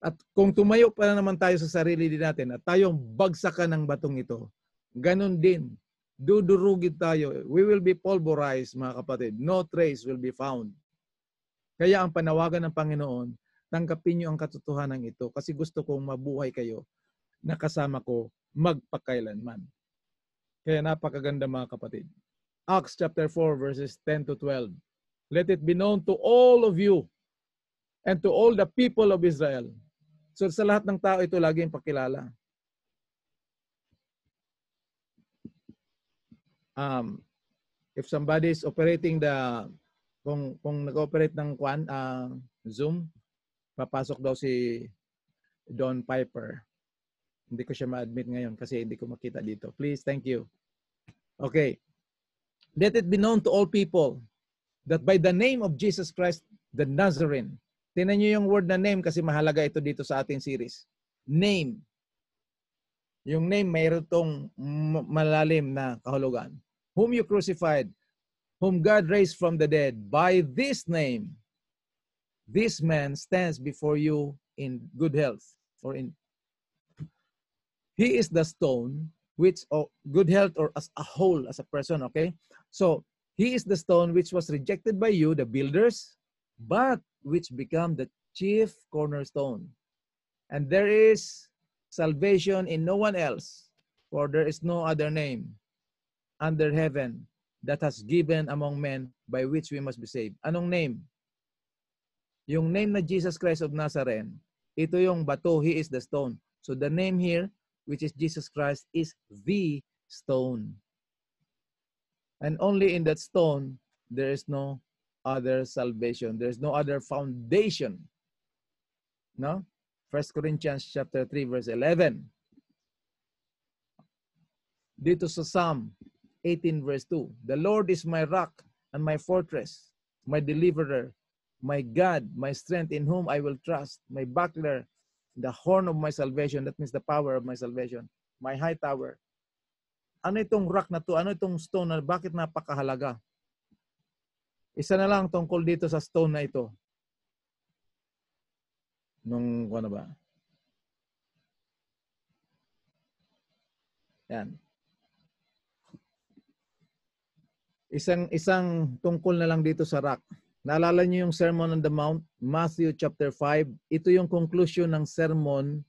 At kung tumayo pa naman tayo sa sarili din natin at tayong bagsakan ng batong ito, ganun din, dudurugin tayo. We will be pulverized, mga kapatid. No trace will be found. Kaya ang panawagan ng Panginoon, tanggapin niyo ang katotohanan ito kasi gusto kong mabuhay kayo na kasama ko magpakailanman. Kaya napakaganda, mga kapatid. Acts chapter 4 verses 10 to 12. Let it be known to all of you and to all the people of Israel. So sa lahat ng tao ito laging pakilala. If somebody is operating kung nag-operate ng Zoom, papasok daw si Don Piper. Hindi ko siya ma-admit ngayon kasi hindi ko makita dito. Please, thank you. Okay. Let it be known to all people that by the name of Jesus Christ, the Nazarene. Tingnan niyo yung word na name kasi mahalaga ito dito sa ating series. Name. Yung name, mayroon itong malalim na kahulugan. Whom you crucified, whom God raised from the dead, by this name, this man stands before you in good health. He is the stone, which good health or as a whole, as a person, okay? So, he is the stone which was rejected by you, the builders, but which become the chief cornerstone. And there is salvation in no one else, for there is no other name under heaven that has given among men by which we must be saved. Anong name? Yung name na Jesus Christ of Nazareth, ito yung bato, he is the stone. So the name here, which is Jesus Christ, is the stone. And only in that stone, there is no other salvation. There is no other foundation. No? 1 Corinthians chapter 3, verse 11. Dito sa Psalm 18, verse 2. The Lord is my rock and my fortress, my deliverer, my God, my strength in whom I will trust, my buckler, the horn of my salvation. That means the power of my salvation. My high tower. Ano itong rock na to? Ano itong stone na bakit napakahalaga? Isa na lang tungkol dito sa stone na ito. Ano ba? Yan. Isang tungkol na lang dito sa rock. Naalala niyo yung Sermon on the Mount, Matthew chapter 5. Ito yung conclusion ng sermon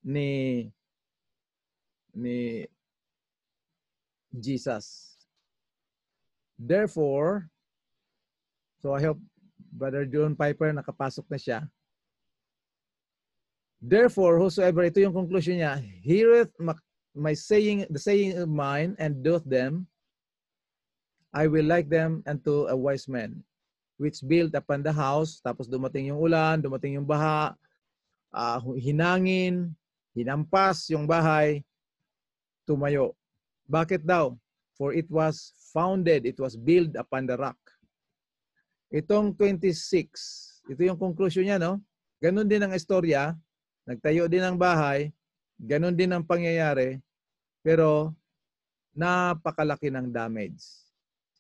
ni Jesus. Therefore, so I hope Brother John Piper nakapasok na siya. Therefore, whosoever, ito yung conclusion niya, heareth my saying, the saying of mine, and doeth them, I will like them unto a wise man, which built upon the house, tapos dumating yung ulan, dumating yung baha, hinangin, hinampas yung bahay, tumayo. Bakit daw? For it was founded, it was built upon the rock. Itong 26, ito yung conclusion niya, no? Ganon din ang istorya, nagtayo din ang bahay, ganon din ang pangyayari, pero napakalaki ng damage.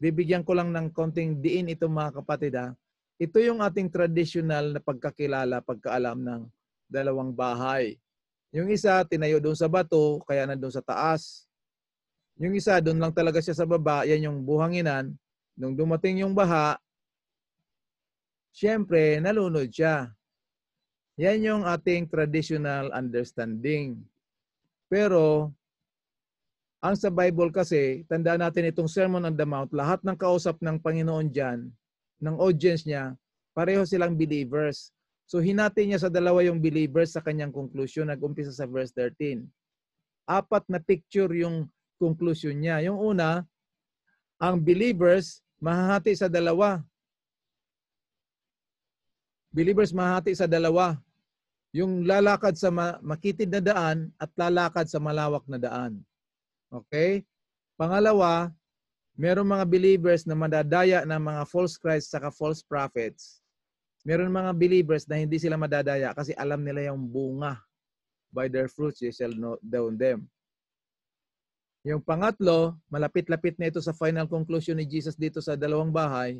Bibigyan ko lang ng konting diin ito, mga kapatid, ha? Ito yung ating traditional na pagkakilala, pagkaalam ng dalawang bahay. Yung isa, tinayo doon sa bato, kaya nandun sa taas. Yung isa, doon lang talaga siya sa baba, yan yung buhanginan. Nung dumating yung baha, siyempre, nalunod siya. Yan yung ating traditional understanding. Pero, ang sa Bible kasi, tandaan natin itong Sermon on the Mount, lahat ng kausap ng Panginoon dyan, ng audience niya, pareho silang believers. So, hinati niya sa dalawa yung believers sa kanyang conclusion, nag-umpisa sa verse 13. 4 na picture yung conclusion niya. Yung una, ang believers mahahati sa dalawa. Believers mahahati sa dalawa. Yung lalakad sa makitid na daan at lalakad sa malawak na daan. Okay? Pangalawa, meron mga believers na madadaya ng mga false Christ saka false prophets. Meron mga believers na hindi sila madadaya kasi alam nila yung bunga. By their fruits you shall know them. Yung pangatlo, malapit-lapit na ito sa final conclusion ni Jesus dito sa dalawang bahay,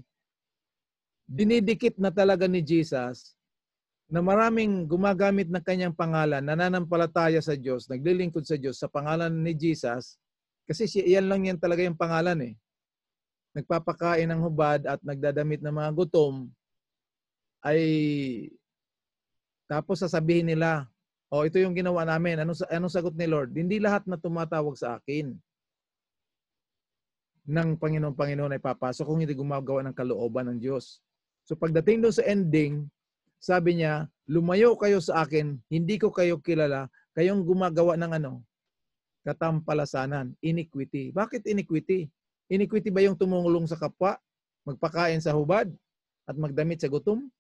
dinidikit na talaga ni Jesus na maraming gumagamit ng kanyang pangalan, nananampalataya sa Diyos, naglilingkod sa Diyos sa pangalan ni Jesus, kasi yan lang yan talaga yung pangalan eh. Nagpapakain ng hubad at nagdadamit ng mga gutom, ay tapos sasabihin nila, oh, ito yung ginawa namin. Anong sagot ni Lord? Hindi lahat na tumatawag sa akin ng Panginoon ay papasok kung hindi gumagawa ng kalooban ng Diyos. So pagdating doon sa ending, sabi niya, lumayo kayo sa akin, hindi ko kayo kilala, kayong gumagawa ng katampalasanan, iniquity. Bakit iniquity? Iniquity ba yung tumulong sa kapwa, magpakain sa hubad, at magdamit sa gutom?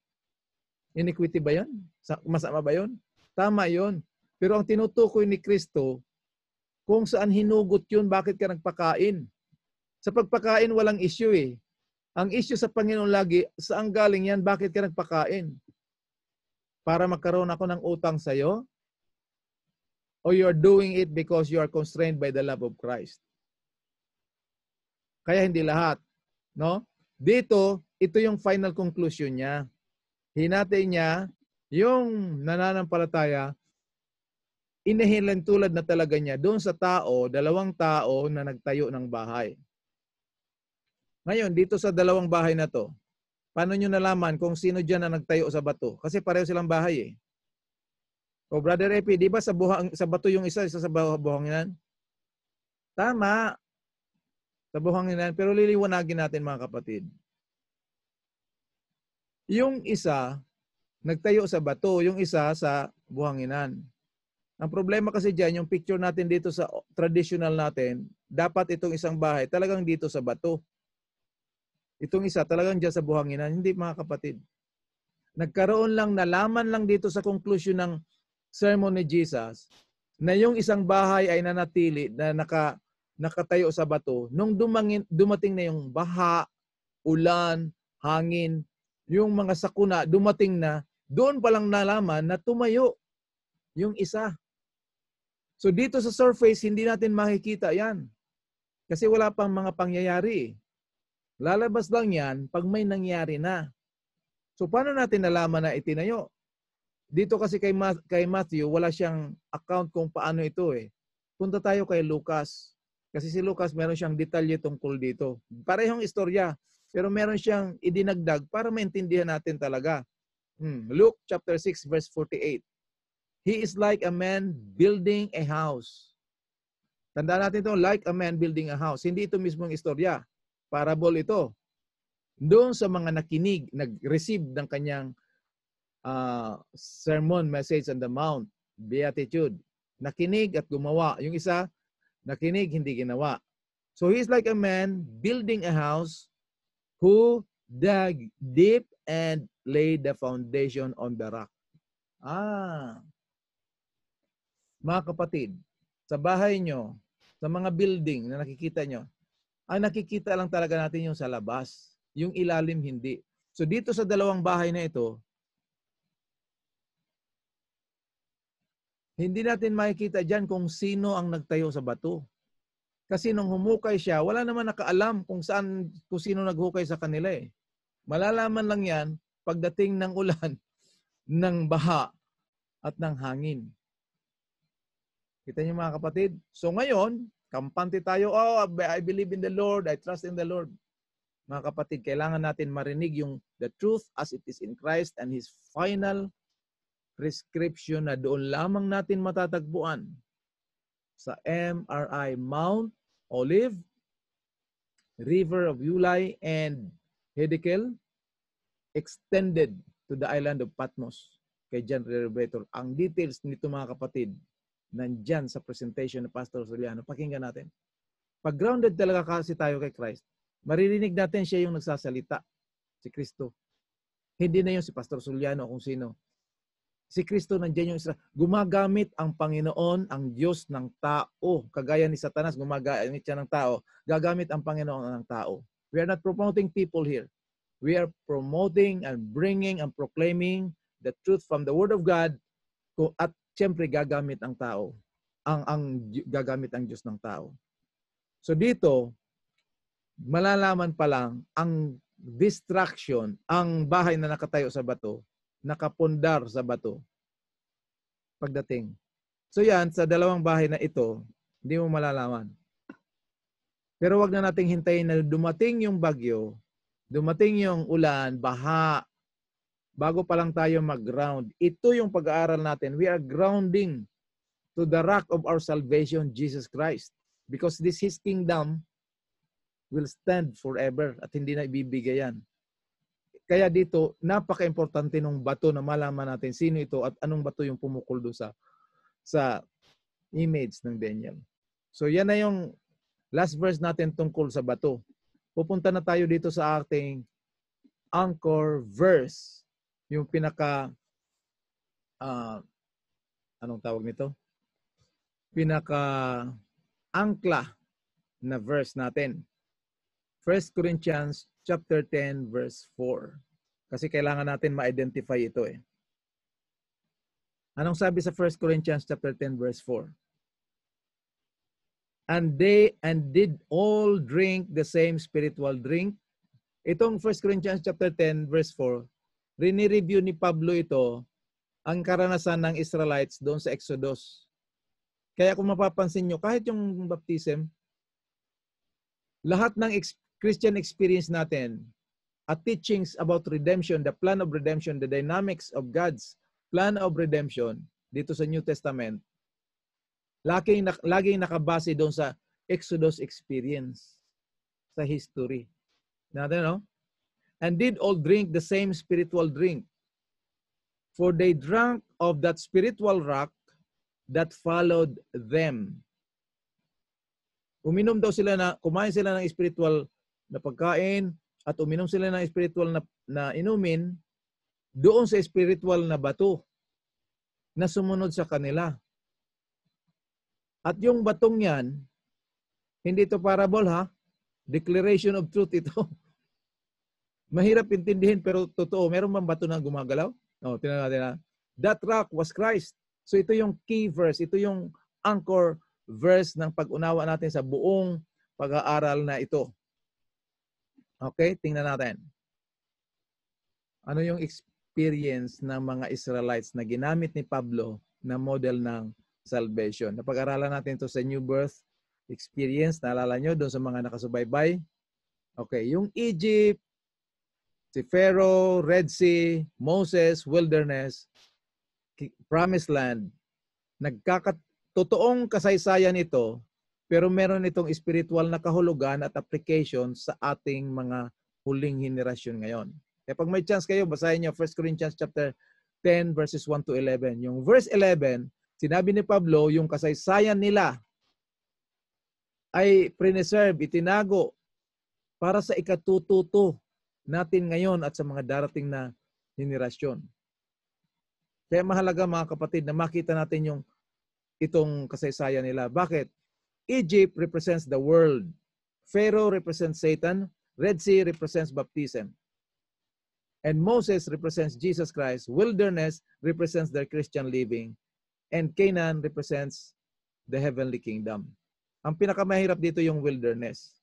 Iniquity ba yan? Masama ba yun? Tama yun. Pero ang tinutukoy ni Kristo, kung saan hinugot yun, bakit ka nagpakain? Sa pagpakain, walang issue eh. Ang issue sa Panginoon lagi, saan galing yan? Bakit ka nagpakain? Para magkaroon ako ng utang sa'yo? O you are doing it because you are constrained by the love of Christ? Kaya hindi lahat. No? Dito, ito yung final conclusion niya. Hinati niya yung nananampalataya, inahilan tulad na talaga niya doon sa tao, dalawang tao na nagtayo ng bahay. Ngayon, dito sa dalawang bahay na to, paano nyo nalaman kung sino dyan na nagtayo sa bato? Kasi pareho silang bahay eh. O Brother Epi, di ba sa bato yung isa sa buhanginan? Tama. Sa buhanginan, pero liliwanagin natin mga kapatid. Yung isa, nagtayo sa bato, yung isa sa buhanginan. Ang problema kasi dyan, yung picture natin dito sa traditional natin, dapat itong isang bahay talagang dito sa bato. Itong isa talagang dyan sa buhanginan. Hindi mga kapatid. Nagkaroon lang, nalaman lang dito sa conclusion ng sermon ni Jesus na yung isang bahay ay nanatili na nakatayo sa bato nung dumating na yung baha, ulan, hangin, yung mga sakuna, dumating na, doon palang nalaman na tumayo yung isa. So dito sa surface, hindi natin makikita yan. Kasi wala pang mga pangyayari. Lalabas lang yan pag may nangyari na. So paano natin nalaman na itinayo? Dito kasi kay Matthew, wala siyang account kung paano ito eh. Punta tayo kay Lucas. Kasi si Lucas meron siyang detalye tungkol dito. Parehong istorya. Pero meron siyang idinagdag para maintindihan natin talaga. Luke chapter 6 verse 48. He is like a man building a house. Tandaan natin ito, like a man building a house. Hindi ito mismong istorya. Parable ito. Doon sa mga nakinig, nag-receive ng kanyang sermon, message on the mount, beatitude. Nakinig at gumawa. Yung isa, nakinig, hindi ginawa. So he is like a man building a house who dug deep and laid the foundation on the rock. Mga kapatid, sa bahay nyo, sa mga building na nakikita nyo, ang nakikita lang talaga natin yung sa labas. Yung ilalim, hindi. So dito sa dalawang bahay na ito, hindi natin makikita dyan kung sino ang nagtayo sa bato. Kasi nung humukay siya, wala naman nakaalam kung sino naghukay sa kanila eh. Malalaman lang yan pagdating ng ulan, ng baha, at ng hangin. Kita niyo mga kapatid? So ngayon, kampante tayo, I believe in the Lord, I trust in the Lord. Mga kapatid, kailangan natin marinig yung the truth as it is in Christ and His final prescription na doon lamang natin matatagpuan sa MRI, Mount Olive, River of Ulai, and Hiddekel, extended to the island of Patmos kay John Renovator. Ang details nito mga kapatid, nandyan sa presentation ng Pastor Juliano. Pakinggan natin. Pag grounded talaga kasi tayo kay Christ, maririnig natin siya yung nagsasalita, si Kristo. Hindi na yung si Pastor Juliano kung sino. Si Kristo nandiyan yung Israel. Gumagamit ang Panginoon, ang Diyos ng tao. Kagaya ni Satanas, gumagamit siya ng tao. Gagamit ang Panginoon ng tao. We are not promoting people here. We are promoting and bringing and proclaiming the truth from the Word of God. At siyempre, gagamit ang tao. Gagamit ang Diyos ng tao. So dito, malalaman pa lang ang distraction, ang bahay na nakatayo sa bato, nakapundar sa bato pagdating. So yan, sa dalawang bahay na ito, hindi mo malalaman. Pero wag na nating hintayin na dumating yung bagyo, dumating yung ulan, baha, bago pa lang tayo mag-ground. Ito yung pag-aaral natin. We are grounding to the rock of our salvation, Jesus Christ. Because this His kingdom will stand forever at hindi na ibibigay yan. Kaya dito, napaka-importante ng bato na malaman natin sino ito at anong bato yung pumukol doon sa image ng Daniel. So yan na yung last verse natin tungkol sa bato. Pupunta na tayo dito sa ating anchor verse. Yung pinaka, anong tawag nito? Pinaka-angkla na verse natin. 1 Corinthians chapter 10 verse 4. Kasi kailangan natin ma-identify ito eh. Anong sabi sa 1 Corinthians chapter 10 verse 4? And did all drink the same spiritual drink? Itong 1 Corinthians chapter 10 verse 4, rini-review ni Pablo ito ang karanasan ng Israelites doon sa Exodus. Kaya kung mapapansin nyo, kahit yung baptism, lahat ng Christian experience natin at teachings about redemption, the plan of redemption, the dynamics of God's plan of redemption dito sa New Testament, laging nakabase doon sa Exodus experience, sa history. Natin, no? And did all drink the same spiritual drink. For they drank of that spiritual rock that followed them. Uminom daw sila kumain sila ng spiritual na pagkain at uminom sila ng spiritual na inumin doon sa spiritual na bato na sumunod sa kanila. At yung batong yan, hindi ito parable ha, declaration of truth ito. Mahirap intindihin pero totoo. Meron bang bato na gumagalaw? No, tingnan natin ha. That rock was Christ. So ito yung key verse, ito yung anchor verse ng pag-unawa natin sa buong pag-aaral na ito. Okay, tingnan natin. Ano yung experience ng mga Israelites na ginamit ni Pablo na model ng salvation? Napag-aralan natin ito sa New Birth experience. Naalala nyo doon sa mga nakasubaybay? Okay, yung Egypt, si Pharaoh, Red Sea, Moses, wilderness, Promised Land, totoong kasaysayan ito, pero meron itong spiritual na kahulugan at application sa ating mga huling henerasyon ngayon. Kaya pag may chance kayo, basahin niyo 1 Corinthians chapter 10 verses 1 to 11. Yung verse 11, sinabi ni Pablo, yung kasaysayan nila ay preserve, itinago para sa ikatututo natin ngayon at sa mga darating na henerasyon. Kaya mahalaga mga kapatid na makita natin itong kasaysayan nila. Bakit? Egypt represents the world. Pharaoh represents Satan. Red Sea represents baptism. And Moses represents Jesus Christ. Wilderness represents their Christian living. And Canaan represents the heavenly kingdom. Ang pinakamahirap dito yung wilderness.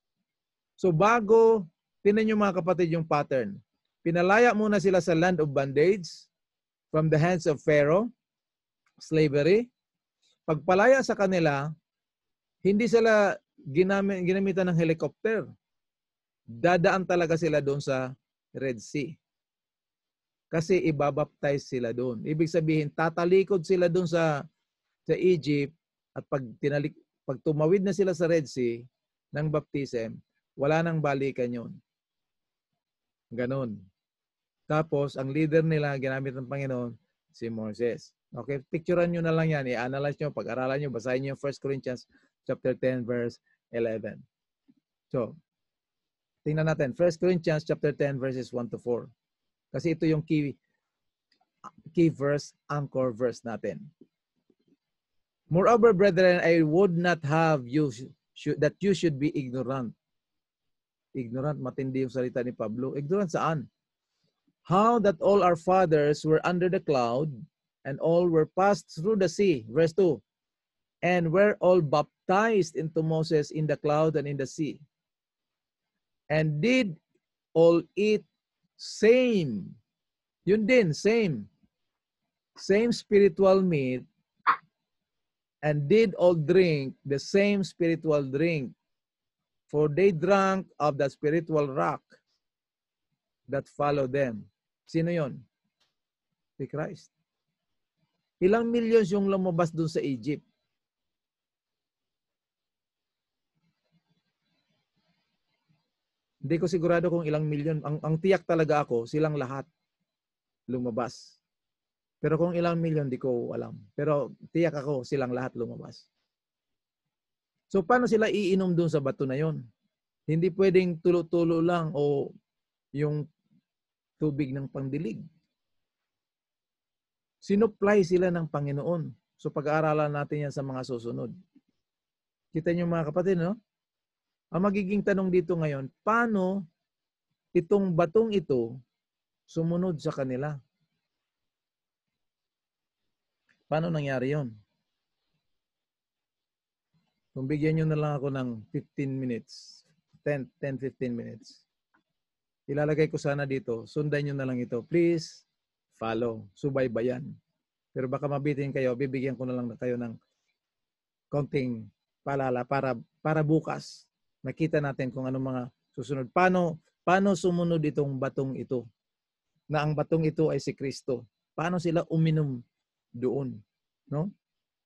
So tinan nyo mga kapatid yung pattern. Pinalaya muna sila sa land of bondage from the hands of Pharaoh, slavery. Pagpalaya sa kanila, hindi sila ginamitan ng helicopter. Dadaan talaga sila doon sa Red Sea. Kasi ibabaptize sila doon. Ibig sabihin, tatalikod sila doon sa Egypt at pag tumawid na sila sa Red Sea ng baptism, wala nang balikan yun. Ganon. Tapos, ang leader nila, ginamit ng Panginoon, si Moses. Okay, picturean nyo na lang yan. I-analyze nyo, pag-aralan nyo, basahin nyo 1 Corinthians chapter 10, verse 11. So, tingnan natin. 1 Corinthians chapter 10, verses 1 to 4. Kasi ito yung key key verse, anchor verse natin. Moreover, brethren, I would not have you that you should be ignorant. Ignorant, matindi yung salita ni Pablo. Ignorant saan? How that all our fathers were under the cloud, and all were passed through the sea. Verse 2. And were all baptized into Moses in the cloud and in the sea. And did all eat same. Yun din, same. Same spiritual meat. And did all drink the same spiritual drink. For they drank of the spiritual rock that followed them. Sino yon? Si Christ. Ilang millions yung lumabas dun sa Egypt? Hindi ko sigurado kung ilang milyon. Ang tiyak talaga ako, silang lahat lumabas. Pero kung ilang milyon, di ko alam. Pero tiyak ako, silang lahat lumabas. So, paano sila iinom dun sa bato na yon? Hindi pwedeng tulo-tulo lang o yung tubig ng pangdilig. Sinupply sila ng Panginoon. So, pag-aaralan natin yan sa mga susunod. Kita niyo mga kapatid, no? Ang magiging tanong dito ngayon, paano itong batong ito sumunod sa kanila? Paano nangyari yon? Kung bigyan nyo na lang ako ng 15 minutes, 10-15 minutes, ilalagay ko sana dito, sundan nyo na lang ito. Please, follow, subaybayan. Pero baka mabitin kayo, bibigyan ko na lang kayo ng konting paalala para bukas. Nakita natin kung anong mga susunod. Paano sumunod itong batong ito? Na ang batong ito ay si Kristo. Paano sila uminom doon? No?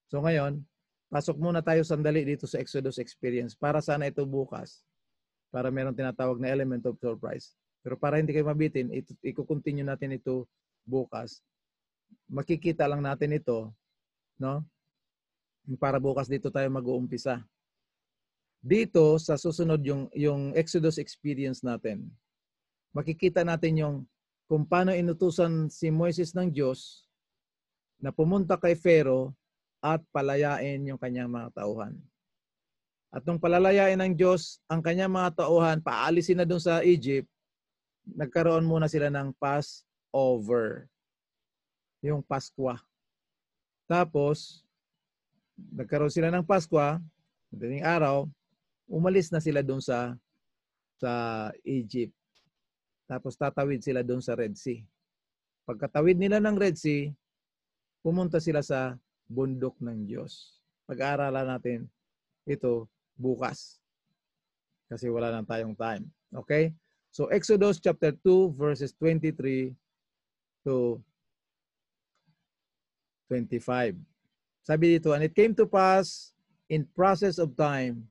So ngayon, pasok muna tayo sandali dito sa Exodus experience. Para sana ito bukas. Para meron tinatawag na element of surprise. Pero para hindi kayo mabitin, i-continue natin ito bukas. Makikita lang natin ito, no? Para bukas dito tayo mag-uumpisa. Dito sa susunod yung Exodus experience natin. Makikita natin yung kung paano inutusan si Moises ng Diyos na pumunta kay Pharaoh at palayain yung kanyang mga tauhan. At nung palalayain ng Diyos ang kanyang mga tauhan, paalisin na dun sa Egypt, nagkaroon muna sila ng Passover. Yung Paskwa. Tapos, nagkaroon sila ng Paskwa, madaling araw, umalis na sila dun sa Egypt. Tapos tatawid sila dun sa Red Sea. Pagkatawid nila ng Red Sea, pumunta sila sa bundok ng Diyos. Pag-aaralan natin ito bukas. Kasi wala na tayong time. Okay? So Exodus chapter 2 verses 23 to 25. Sabi dito, and it came to pass in process of time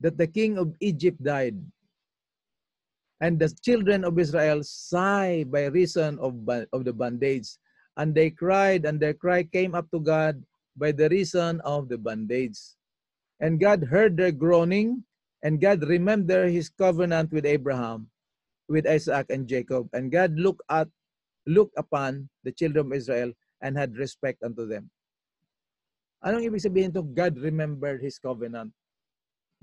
that the king of Egypt died, and the children of Israel sighed by reason of the bondage, and they cried, and their cry came up to God by the reason of the bondage. And God heard their groaning, and God remembered his covenant with Abraham, with Isaac and Jacob. And God looked upon the children of Israel and had respect unto them. Anong ibig sabihin ito? God remembered his covenant.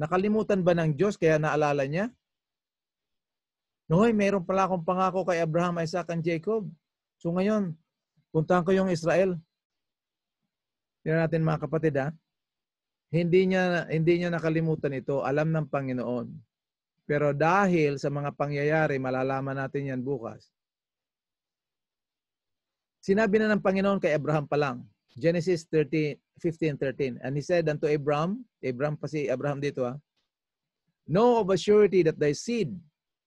Nakalimutan ba ng Diyos kaya naalala niya? Noy, mayroon pala akong pangako kay Abraham, Isaac, and Jacob. So ngayon, puntahan ko yung Israel. Tingnan natin mga kapatid ha. Hindi niya nakalimutan ito. Alam ng Panginoon. Pero dahil sa mga pangyayari, malalaman natin yan bukas. Sinabi na ng Panginoon kay Abraham pa lang. Genesis 15:13. And he said unto Abraham pa si Abraham dito ha, know of a surety that thy seed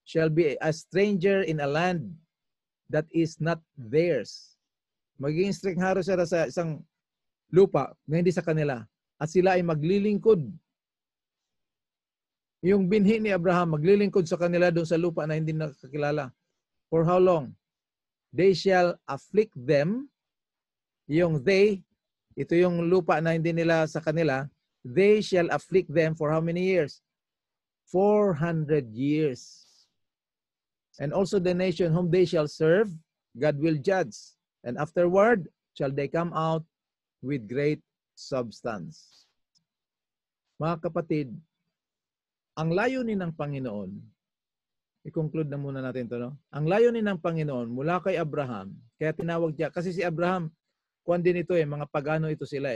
shall be a stranger in a land that is not theirs. Magiging stranghero sila sa isang lupa na hindi sa kanila. At sila ay maglilingkod. Yung binhi ni Abraham, maglilingkod sa kanila doon sa lupa na hindi nakakilala. For how long? They shall afflict them. Yung they, ito yung lupa na hindi nila sa kanila, they shall afflict them for how many years? 400 years. And also the nation whom they shall serve, God will judge. And afterward shall they come out with great substance. Mga kapatid, ang layunin ng Panginoon, i-conclude na muna natin ito, no? Ang layunin ng Panginoon mula kay Abraham, kaya tinawag niya, kasi si Abraham, kuwan din ito mga pagano ito sila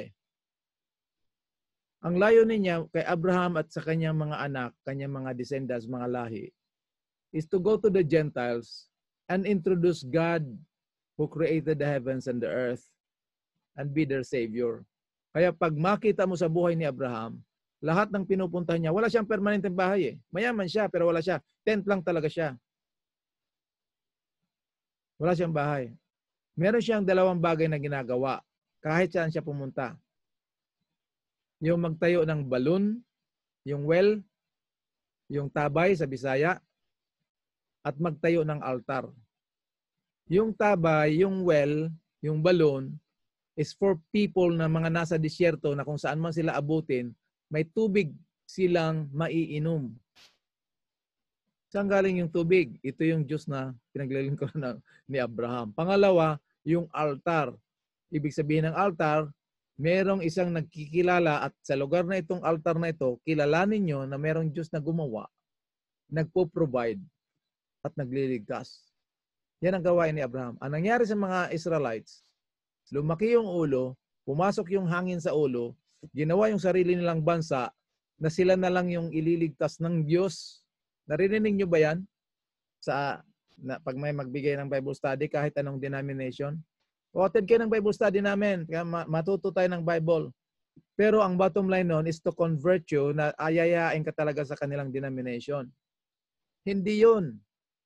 Ang layunin niya kay Abraham at sa kanyang mga anak, kanyang mga descendants, mga lahi, is to go to the Gentiles and introduce God who created the heavens and the earth and be their Savior. Kaya pag makita mo sa buhay ni Abraham, lahat ng pinupuntahan niya, wala siyang permanenteng bahay Mayaman siya, pero wala siya. Tent lang talaga siya. Wala siyang bahay. Meron siyang dalawang bagay na ginagawa kahit saan siya pumunta. Yung magtayo ng balon, yung well, yung tabay sa Bisaya, at magtayo ng altar. Yung tabay, yung well, yung balon, is for people na mga nasa disyerto na kung saan man sila abutin, may tubig silang maiinom. Saan galing yung tubig? Ito yung Diyos na pinaglilingkuran ni Abraham. Pangalawa, yung altar. Ibig sabihin ng altar, merong isang nagkikilala at sa lugar na itong altar na ito, kilalanin nyo na merong Diyos na gumawa, nagpo-provide, at nagliligtas. Yan ang gawain ni Abraham. Ang nangyari sa mga Israelites, lumaki yung ulo, pumasok yung hangin sa ulo, ginawa yung sarili nilang bansa na sila na lang yung ililigtas ng Diyos. Narinig nyo ba yan? Pag may magbigay ng Bible study, kahit anong denomination, o attend kayo ng Bible study namin, kaya matuto tayo ng Bible. Pero ang bottom line nun is to convert you na ayayain ka talaga sa kanilang denomination. Hindi yun.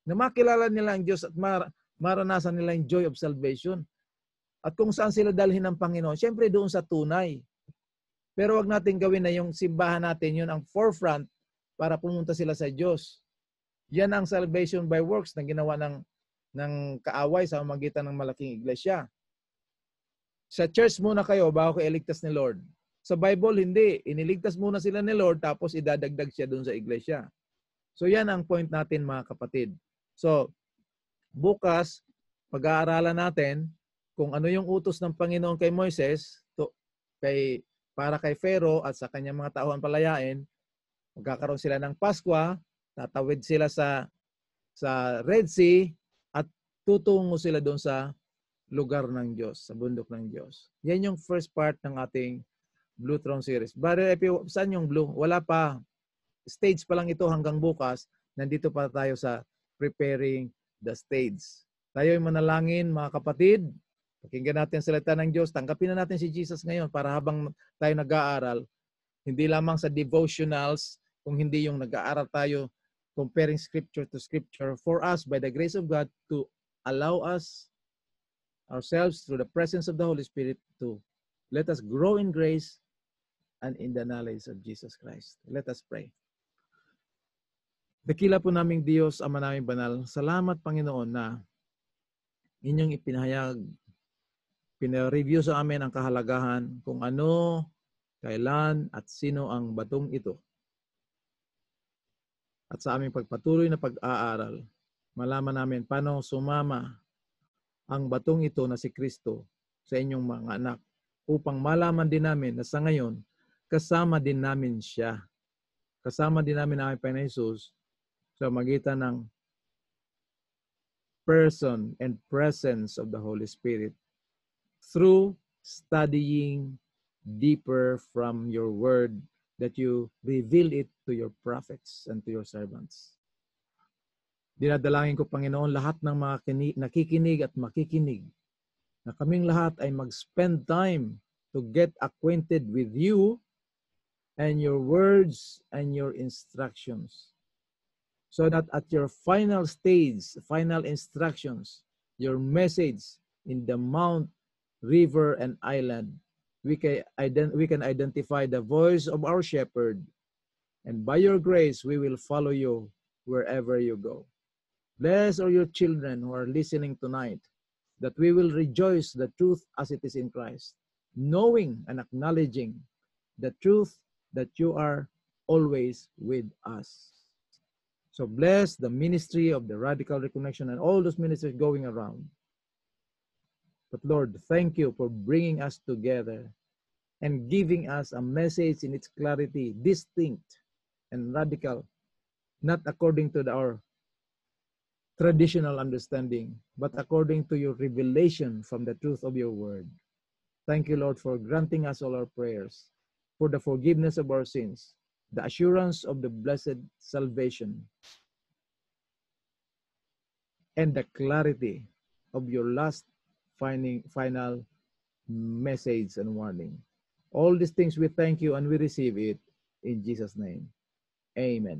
Na makilala nila ang Diyos at maranasan nila yung joy of salvation. At kung saan sila dalhin ng Panginoon, syempre doon sa tunay. Pero wag natin gawin na yung simbahan natin, yun ang forefront para pumunta sila sa Diyos. Yan ang salvation by works na ginawa ng kaaway sa magitan ng malaking iglesia. Sa church muna kayo bago kayo iligtas ni Lord. Sa Bible, hindi. Iniligtas muna sila ni Lord tapos idadagdag siya doon sa iglesia. So yan ang point natin mga kapatid. So bukas, pag-aaralan natin kung ano yung utos ng Panginoon kay Moises para kay Pharaoh at sa kanyang mga tauhan palayain. Magkakaroon sila ng Paskwa, tatawid sila sa Red Sea at tutungo sila doon sa lugar ng Diyos, sa bundok ng Diyos. Yan yung first part ng ating Blue Throne series. Brother Epi, saan yung blue? Wala pa. Stage pa lang ito hanggang bukas. Nandito pa tayo sa preparing the stage. Tayo yung manalangin, mga kapatid. Pakinggan natin ang salita ng Diyos. Tanggapin na natin si Jesus ngayon para habang tayo nag-aaral, hindi lamang sa devotionals, kung hindi yung nag-aaral tayo comparing scripture to scripture, for us, by the grace of God, to allow us ourselves through the presence of the Holy Spirit to let us grow in grace and in the knowledge of Jesus Christ. Let us pray. Dakila po naming Diyos, Ama naming banal, salamat Panginoon na inyong ipinahayag, pina-review sa amin ang kahalagahan kung ano, kailan at sino ang batong ito. At sa aming pagpatuloy na pag-aaral, malaman namin paano sumama ang batong ito na si Kristo sa inyong mga anak upang malaman din namin na sa ngayon, kasama din namin siya. Kasama din namin ang Panginoon Jesus sa magitan ng person and presence of the Holy Spirit through studying deeper from your word that you reveal it to your prophets and to your servants. Dinadalangin ko, Panginoon, lahat ng mga nakikinig at makikinig na kaming lahat ay mag-spend time to get acquainted with you and your words and your instructions. So that at your final stage, final instructions, your message in the mount, river, and island, we can identify the voice of our shepherd, and by your grace, we will follow you wherever you go. Bless all your children who are listening tonight, that we will rejoice the truth as it is in Christ, knowing and acknowledging the truth that you are always with us. So bless the ministry of the Radical Reconnection and all those ministries going around. But Lord, thank you for bringing us together and giving us a message in its clarity, distinct and radical, not according to our traditional understanding, but according to your revelation from the truth of your word. Thank you, Lord, for granting us all our prayers, for the forgiveness of our sins, the assurance of the blessed salvation, and the clarity of your last final message and warning. All these things we thank you and we receive it in Jesus' name. Amen.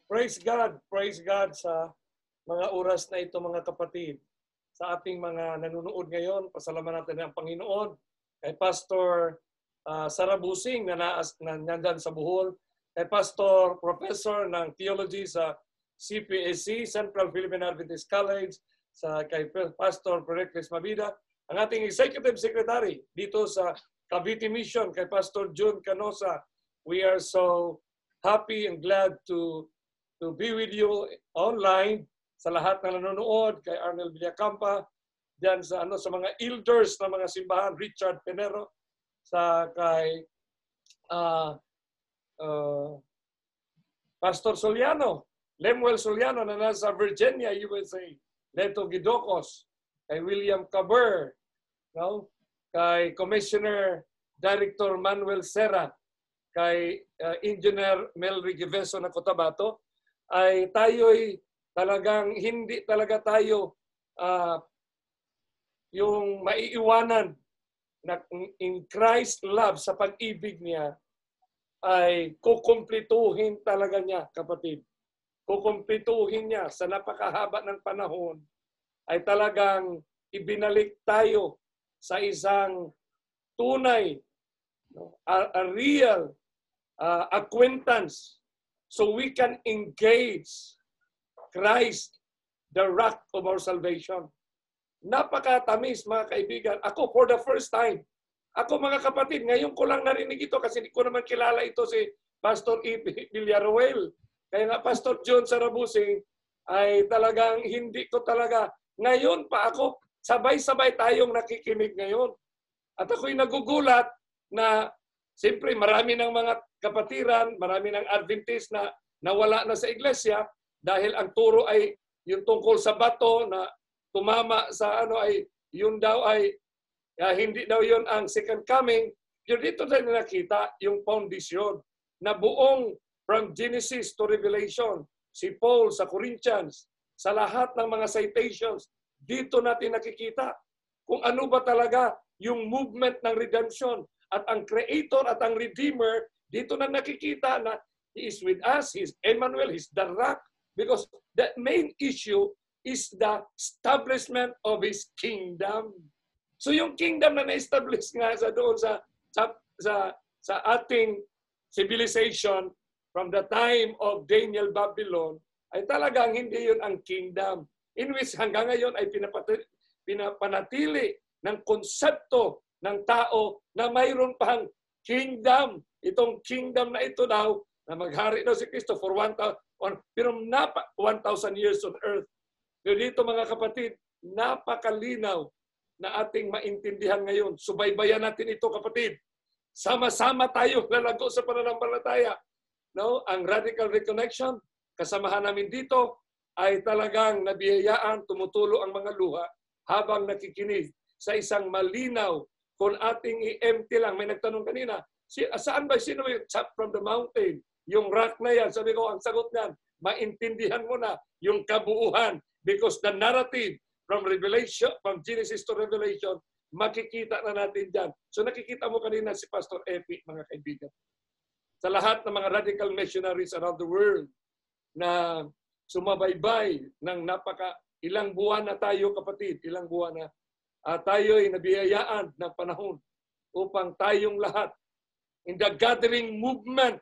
Praise God sa mga oras na ito mga kapatid. Sa ating mga nanonood ngayon, pasalamatan natin ang Panginoon. Kay Pastor Sarabusing na nandiyan sa Bohol. Kay Pastor Professor ng Theology sa CPSC, Central Philippine Adventist College. Kay Pastor Pericles Mabida. Ang ating Executive Secretary dito sa Cavite Mission, kay Pastor June Canosa. We are so happy and glad to be with you online, sa lahat na nanonood, kay Arnel Villacampa, diyan sa mga elders ng mga simbahan, Richard Penero, kay Pastor Soliano, Lemuel Soliano na nasa Virginia, USA, Leto Gidocos, kay William Caber, no? Kay Commissioner Director Manuel Serra, kay Engineer Melry Giveso ng Cotabato, ay tayo'y talagang hindi talaga tayo yung maiiwanan na in Christ love, sa pag-ibig niya, ay kukumplituhin talaga niya, kapatid. Kukumplituhin niya sa napakahaba ng panahon, ay talagang ibinalik tayo sa isang tunay, a real acquaintance, so we can engage Christ, the rock of our salvation. Napakatamis, mga kaibigan. Ako, for the first time, ako mga kapatid, ngayon ko lang narinig ito kasi hindi ko naman kilala ito si Pastor E.P. Villaruel. Kaya nga Pastor John Sarabusing ay talagang hindi ko talaga, ngayon pa ako, sabay-sabay tayong nakikinig ngayon. At ako'y nagugulat na siyempre marami ng mga kapatiran, marami ng Adventist na nawala na sa iglesia dahil ang turo ay yung tungkol sa bato na tumama sa ay yun daw ay hindi daw yun ang second coming. Pero dito tayo nakita yung foundation na buong from Genesis to Revelation. Si Paul sa Corinthians, sa lahat ng mga citations, dito natin nakikita kung ano ba talaga yung movement ng redemption. At ang Creator at ang Redeemer, dito na nakikita na He is with us, He is Emmanuel, He is the rock. Because the main issue is the establishment of His kingdom. So yung kingdom na na-establish nga doon sa ating civilization from the time of Daniel Babylon, ay talagang hindi yun ang kingdom. In which hanggang ngayon ay pinapanatili ng konsepto ng tao na mayroon pang kingdom. Itong kingdom na ito daw, na maghari daw si Kristo for 1,000 years on earth. Pero dito mga kapatid, napakalinaw na ating maintindihan ngayon. Subaybayan natin ito kapatid. Sama-sama tayo lalago sa pananampalataya. No? Ang Radical Reconnection, kasamahan namin dito, ay talagang nabiyayaan, tumutulo ang mga luha habang nakikinig sa isang malinaw kung ating i-empty lang. May nagtanong kanina, saan ba sino yung chop from the mountain? Yung rock na yan, sabi ko, ang sagot niyan, maintindihan mo na yung kabuuan because the narrative from Revelation, from Genesis to Revelation, makikita na natin dyan. So nakikita mo kanina si Pastor Epi, mga kaibigan. Sa lahat ng mga radical missionaries around the world na sumabaybay ng ilang buwan na tayo kapatid, ilang buwan na tayo'y nabiyayaan ng panahon upang tayong lahat in the gathering movement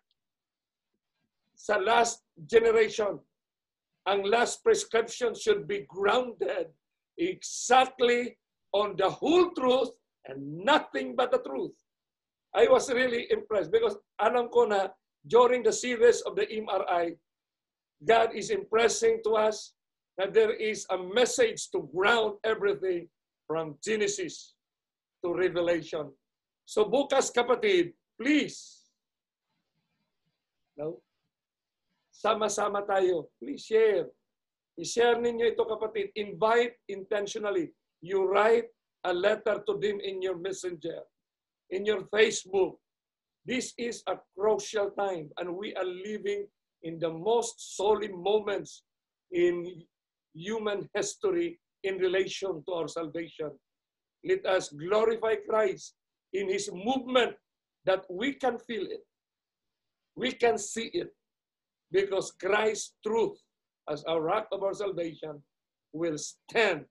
sa last generation, ang last prescription should be grounded exactly on the whole truth and nothing but the truth. I was really impressed because alam ko na during the series of the MRI, God is impressing to us na there is a message to ground everything from Genesis to Revelation. So bukas kapatid, please, no? Sama-sama tayo. Please share. I-share ninyo ito kapatid. Invite intentionally. You write a letter to them in your messenger, in your Facebook. This is a crucial time and we are living in the most solemn moments in human history in relation to our salvation. Let us glorify Christ in His movement that we can feel it. We can see it because Christ's truth as our rock of our salvation will stand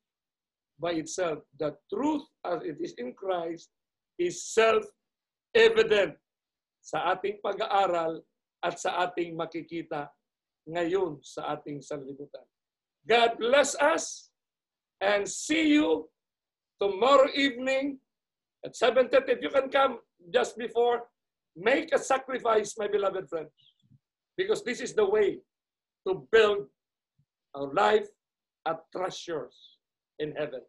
by itself. The truth as it is in Christ is self-evident sa ating pag-aaral at sa ating makikita ngayon sa ating sanlibutan. God bless us and see you tomorrow evening at 7:30. If you can come just before, make a sacrifice, my beloved friends, because this is the way to build our life at treasures in heaven.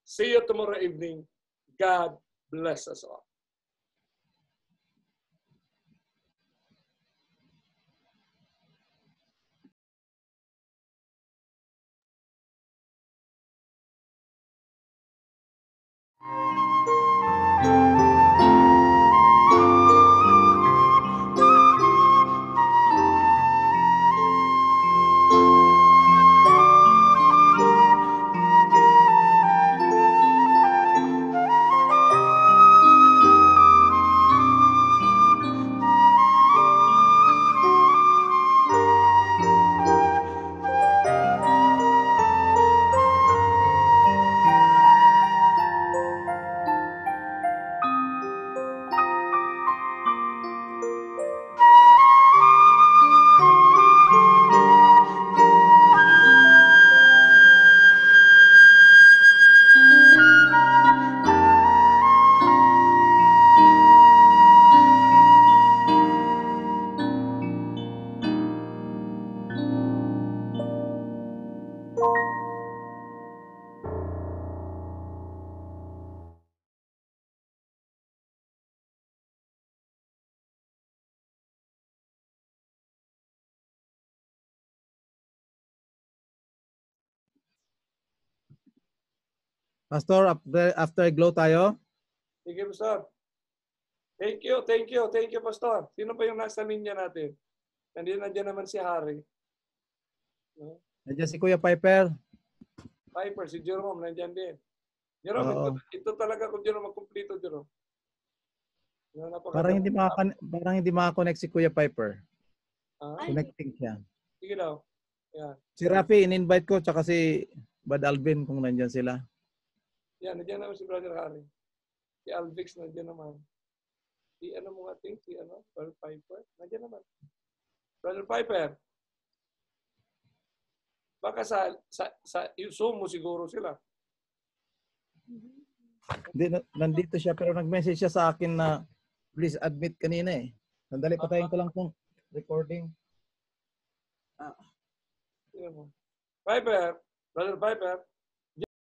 See you tomorrow evening. God bless us all. Pastor, after glow tayo. Sige, Pastor. Thank you, thank you, thank you, Pastor. Sino pa yung nasa linya natin? Nandiyan naman si Harry. No? Nandiyan si Kuya Piper. Piper, si Jerome, nandiyan din. Jerome, ito talaga kung Jerome magkumplito, Jerome. Parang hindi makakonect si Kuya Piper. Ay. Connecting siya. Sige daw. Yan. Si Rafi, in-invite ko, tsaka si Bad Alvin kung nandiyan sila. Yan, nandiyan naman si Brother Harry. Si Alvix nandiyan naman. Si ano mo ating, si ano, Brother Piper. Nandiyan naman. Brother Piper. Baka sa Zoom mo siguro sila. Hindi, nandito siya pero nag-message siya sa akin na please admit kanina eh. Sandali, patayin ko lang tong recording. Piper, Brother Piper.